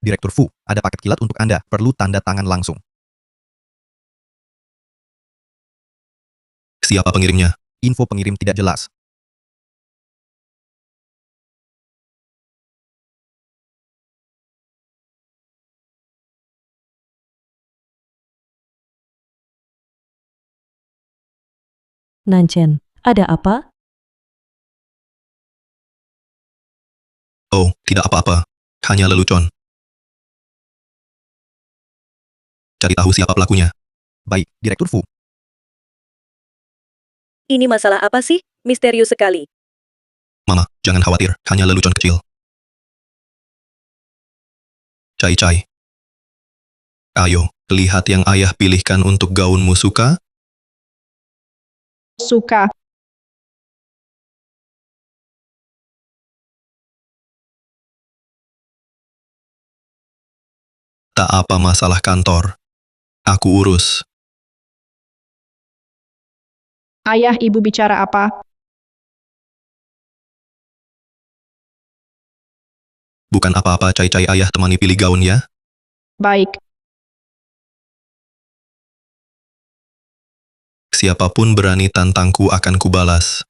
Direktur Fu, ada paket kilat untuk Anda. Perlu tanda tangan langsung. Siapa pengirimnya? Info pengirim tidak jelas. Nanchen, ada apa? Oh, tidak apa-apa. Hanya lelucon. Cari tahu siapa pelakunya. Baik, Direktur Fu. Ini masalah apa sih? Misterius sekali. Mama, jangan khawatir. Hanya lelucon kecil. Cai-Cai. Ayo, lihat yang ayah pilihkan untuk gaunmu suka. Suka. Tak apa masalah kantor. Aku urus. Ayah, ibu bicara apa? Bukan apa-apa, Cai-Cai, ayah temani pilih gaun ya. Baik. Siapapun berani tantangku akan kubalas.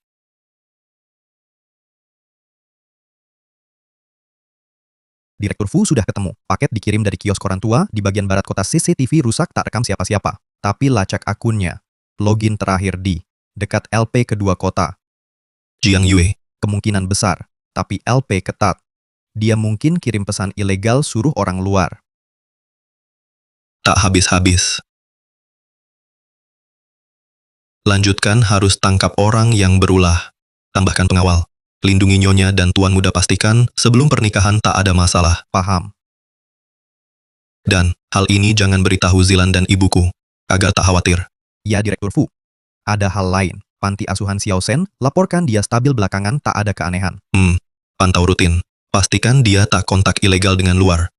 Direktur Fu sudah ketemu. Paket dikirim dari kios koran tua di bagian barat kota. CCTV rusak, tak rekam siapa-siapa. Tapi lacak akunnya. Login terakhir di dekat LP kedua kota. Jiang Yue. Kemungkinan besar. Tapi LP ketat. Dia mungkin kirim pesan ilegal suruh orang luar. Tak habis-habis. Lanjutkan, harus tangkap orang yang berulah. Tambahkan pengawal. Lindungi nyonya dan tuan muda, pastikan sebelum pernikahan tak ada masalah. Paham. Dan, hal ini jangan beritahu Zilan dan ibuku, agar tak khawatir. Ya, Direktur Fu. Ada hal lain. Panti asuhan Xiao Sen, laporkan dia stabil belakangan, tak ada keanehan. Pantau rutin. Pastikan dia tak kontak ilegal dengan luar.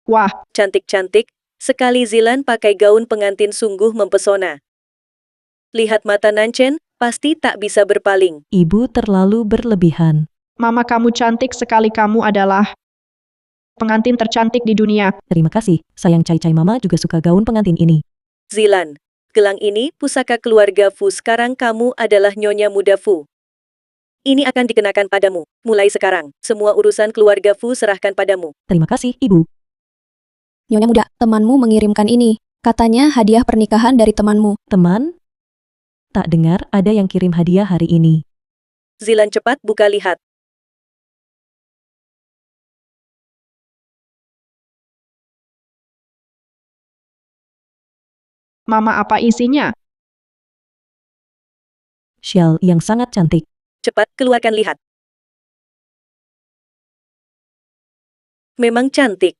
Wah, Cantik-cantik, sekali Zilan pakai gaun pengantin sungguh mempesona. Lihat mata Nanchen, pasti tak bisa berpaling. Ibu terlalu berlebihan. mama kamu cantik sekali, kamu adalah pengantin tercantik di dunia. Terima kasih, sayang Cai-Cai, mama juga suka gaun pengantin ini. Zilan, gelang ini pusaka keluarga Fu, sekarang kamu adalah nyonya muda Fu. Ini akan dikenakan padamu. Mulai sekarang, semua urusan keluarga Fu serahkan padamu. Terima kasih, ibu. Nyonya muda, temanmu mengirimkan ini. Katanya hadiah pernikahan dari temanmu. Teman? Tak dengar ada yang kirim hadiah hari ini. Zilan, cepat buka lihat. Mama, apa isinya? Shawl yang sangat cantik. Cepat keluarkan lihat. Memang cantik.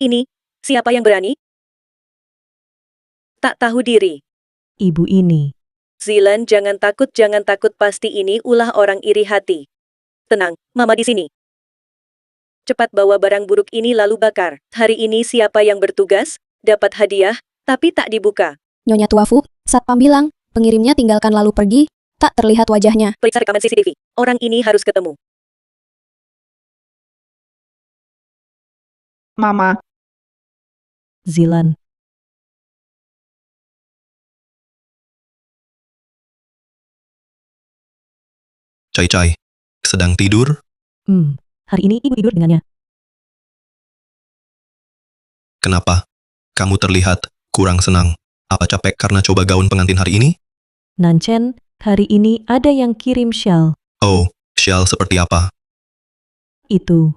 Ini, siapa yang berani? Tak tahu diri. Ibu ini. Zilan, jangan takut, pasti ini ulah orang iri hati. Tenang, mama di sini. Cepat bawa barang buruk ini lalu bakar. Hari ini siapa yang bertugas, dapat hadiah, tapi tak dibuka. Nyonya Tuafu, Satpam bilang, pengirimnya tinggalkan lalu pergi, tak terlihat wajahnya. Periksa rekaman CCTV. Orang ini harus ketemu. Mama, Zilan. Cai-Cai. Sedang tidur? Hari ini ibu tidur dengannya. Kenapa? Kamu terlihat kurang senang. Apa capek karena coba gaun pengantin hari ini? Nanchen, hari ini ada yang kirim shawl. Oh, shawl seperti apa? Itu.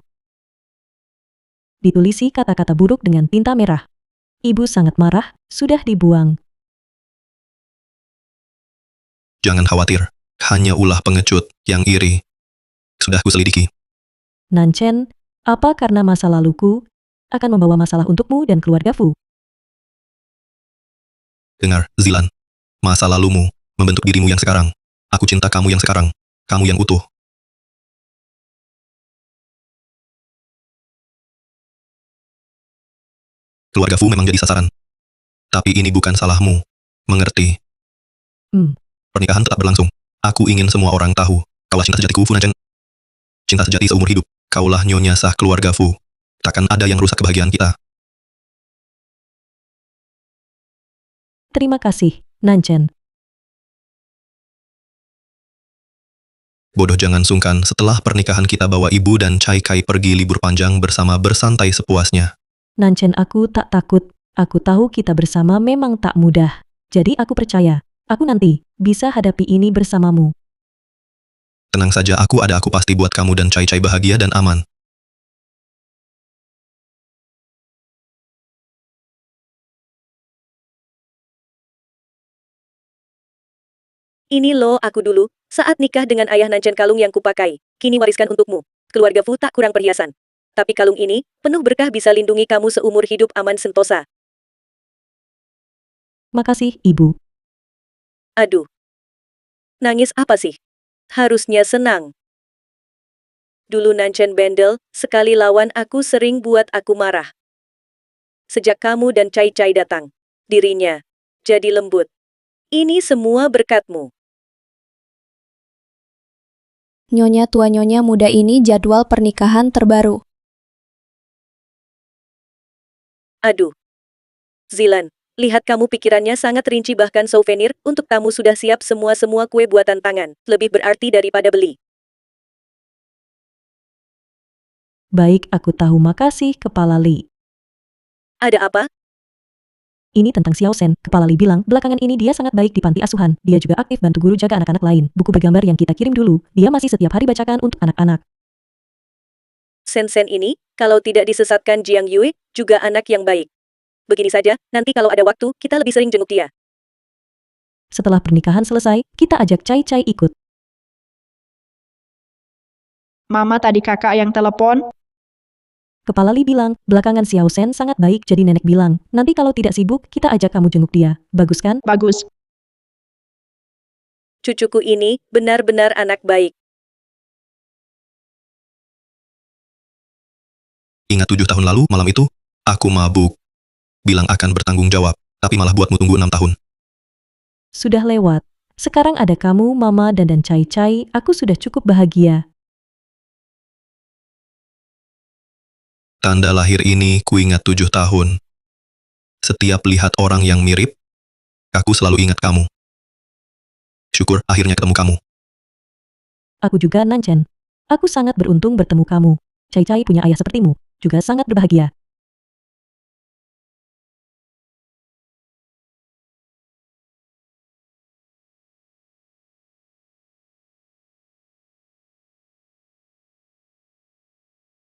Ditulisi kata-kata buruk dengan tinta merah. Ibu sangat marah, sudah dibuang. Jangan khawatir. Hanya ulah pengecut yang iri. Sudah kuselidiki. Nanchen, apa karena masa laluku akan membawa masalah untukmu dan keluarga Fu? Dengar, Zilan. Masa lalumu membentuk dirimu yang sekarang. Aku cinta kamu yang sekarang. Kamu yang utuh. Keluarga Fu memang jadi sasaran. Tapi ini bukan salahmu. Mengerti? Pernikahan tetap berlangsung. Aku ingin semua orang tahu. Kaulah cinta sejatiku, Fu Nanchen. Cinta sejati seumur hidup. Kaulah nyonya sah keluarga Fu. Takkan ada yang rusak kebahagiaan kita. Terima kasih, Nanchen. Bodoh, jangan sungkan. Setelah pernikahan kita bawa ibu dan Cai-Kai pergi libur panjang bersama bersantai sepuasnya. Nanchen, aku tak takut. Aku tahu kita bersama memang tak mudah. Jadi aku percaya. Aku nanti bisa hadapi ini bersamamu. Tenang saja, aku pasti buat kamu dan Cai-Cai bahagia dan aman. Ini loh aku dulu, saat nikah dengan ayah Nanchen kalung yang kupakai. Kini wariskan untukmu. Keluarga Fu tak kurang perhiasan. Tapi kalung ini, penuh berkah bisa lindungi kamu seumur hidup aman sentosa. Makasih, Ibu. Aduh. Nangis apa sih? Harusnya senang. Dulu Nanchen Bendel, sekali lawan aku sering buat aku marah. Sejak kamu dan Cai Cai datang, dirinya jadi lembut. Ini semua berkatmu. Nyonya tua nyonya muda ini jadwal pernikahan terbaru. Aduh. Zilan, lihat kamu pikirannya sangat rinci bahkan souvenir untuk tamu sudah siap semua kue buatan tangan. Lebih berarti daripada beli. Baik, aku tahu. Makasih, Kepala Li. Ada apa? Ini tentang Xiao Shen. Kepala Li bilang, belakangan ini dia sangat baik di panti asuhan. Dia juga aktif bantu guru jaga anak-anak lain. Buku bergambar yang kita kirim dulu, dia masih setiap hari bacakan untuk anak-anak. Sen ini, kalau tidak disesatkan Jiang Yue, juga anak yang baik. Begini saja, nanti kalau ada waktu, kita lebih sering jenguk dia. Setelah pernikahan selesai, kita ajak Cai Cai ikut. Mama tadi kakak yang telepon. Kepala Li bilang, belakangan Xiao Shen sangat baik jadi nenek bilang, nanti kalau tidak sibuk, kita ajak kamu jenguk dia. Bagus kan? Bagus. Cucuku ini benar-benar anak baik. Ingat 7 tahun lalu, malam itu, aku mabuk. Bilang akan bertanggung jawab, tapi malah buatmu tunggu 6 tahun. Sudah lewat. Sekarang ada kamu, Mama, dan Cai Cai, aku sudah cukup bahagia. Tanda lahir ini kuingat 7 tahun. Setiap lihat orang yang mirip, aku selalu ingat kamu. Syukur akhirnya ketemu kamu. Aku juga, Nanchen. Aku sangat beruntung bertemu kamu. Cai Cai punya ayah sepertimu, juga sangat berbahagia.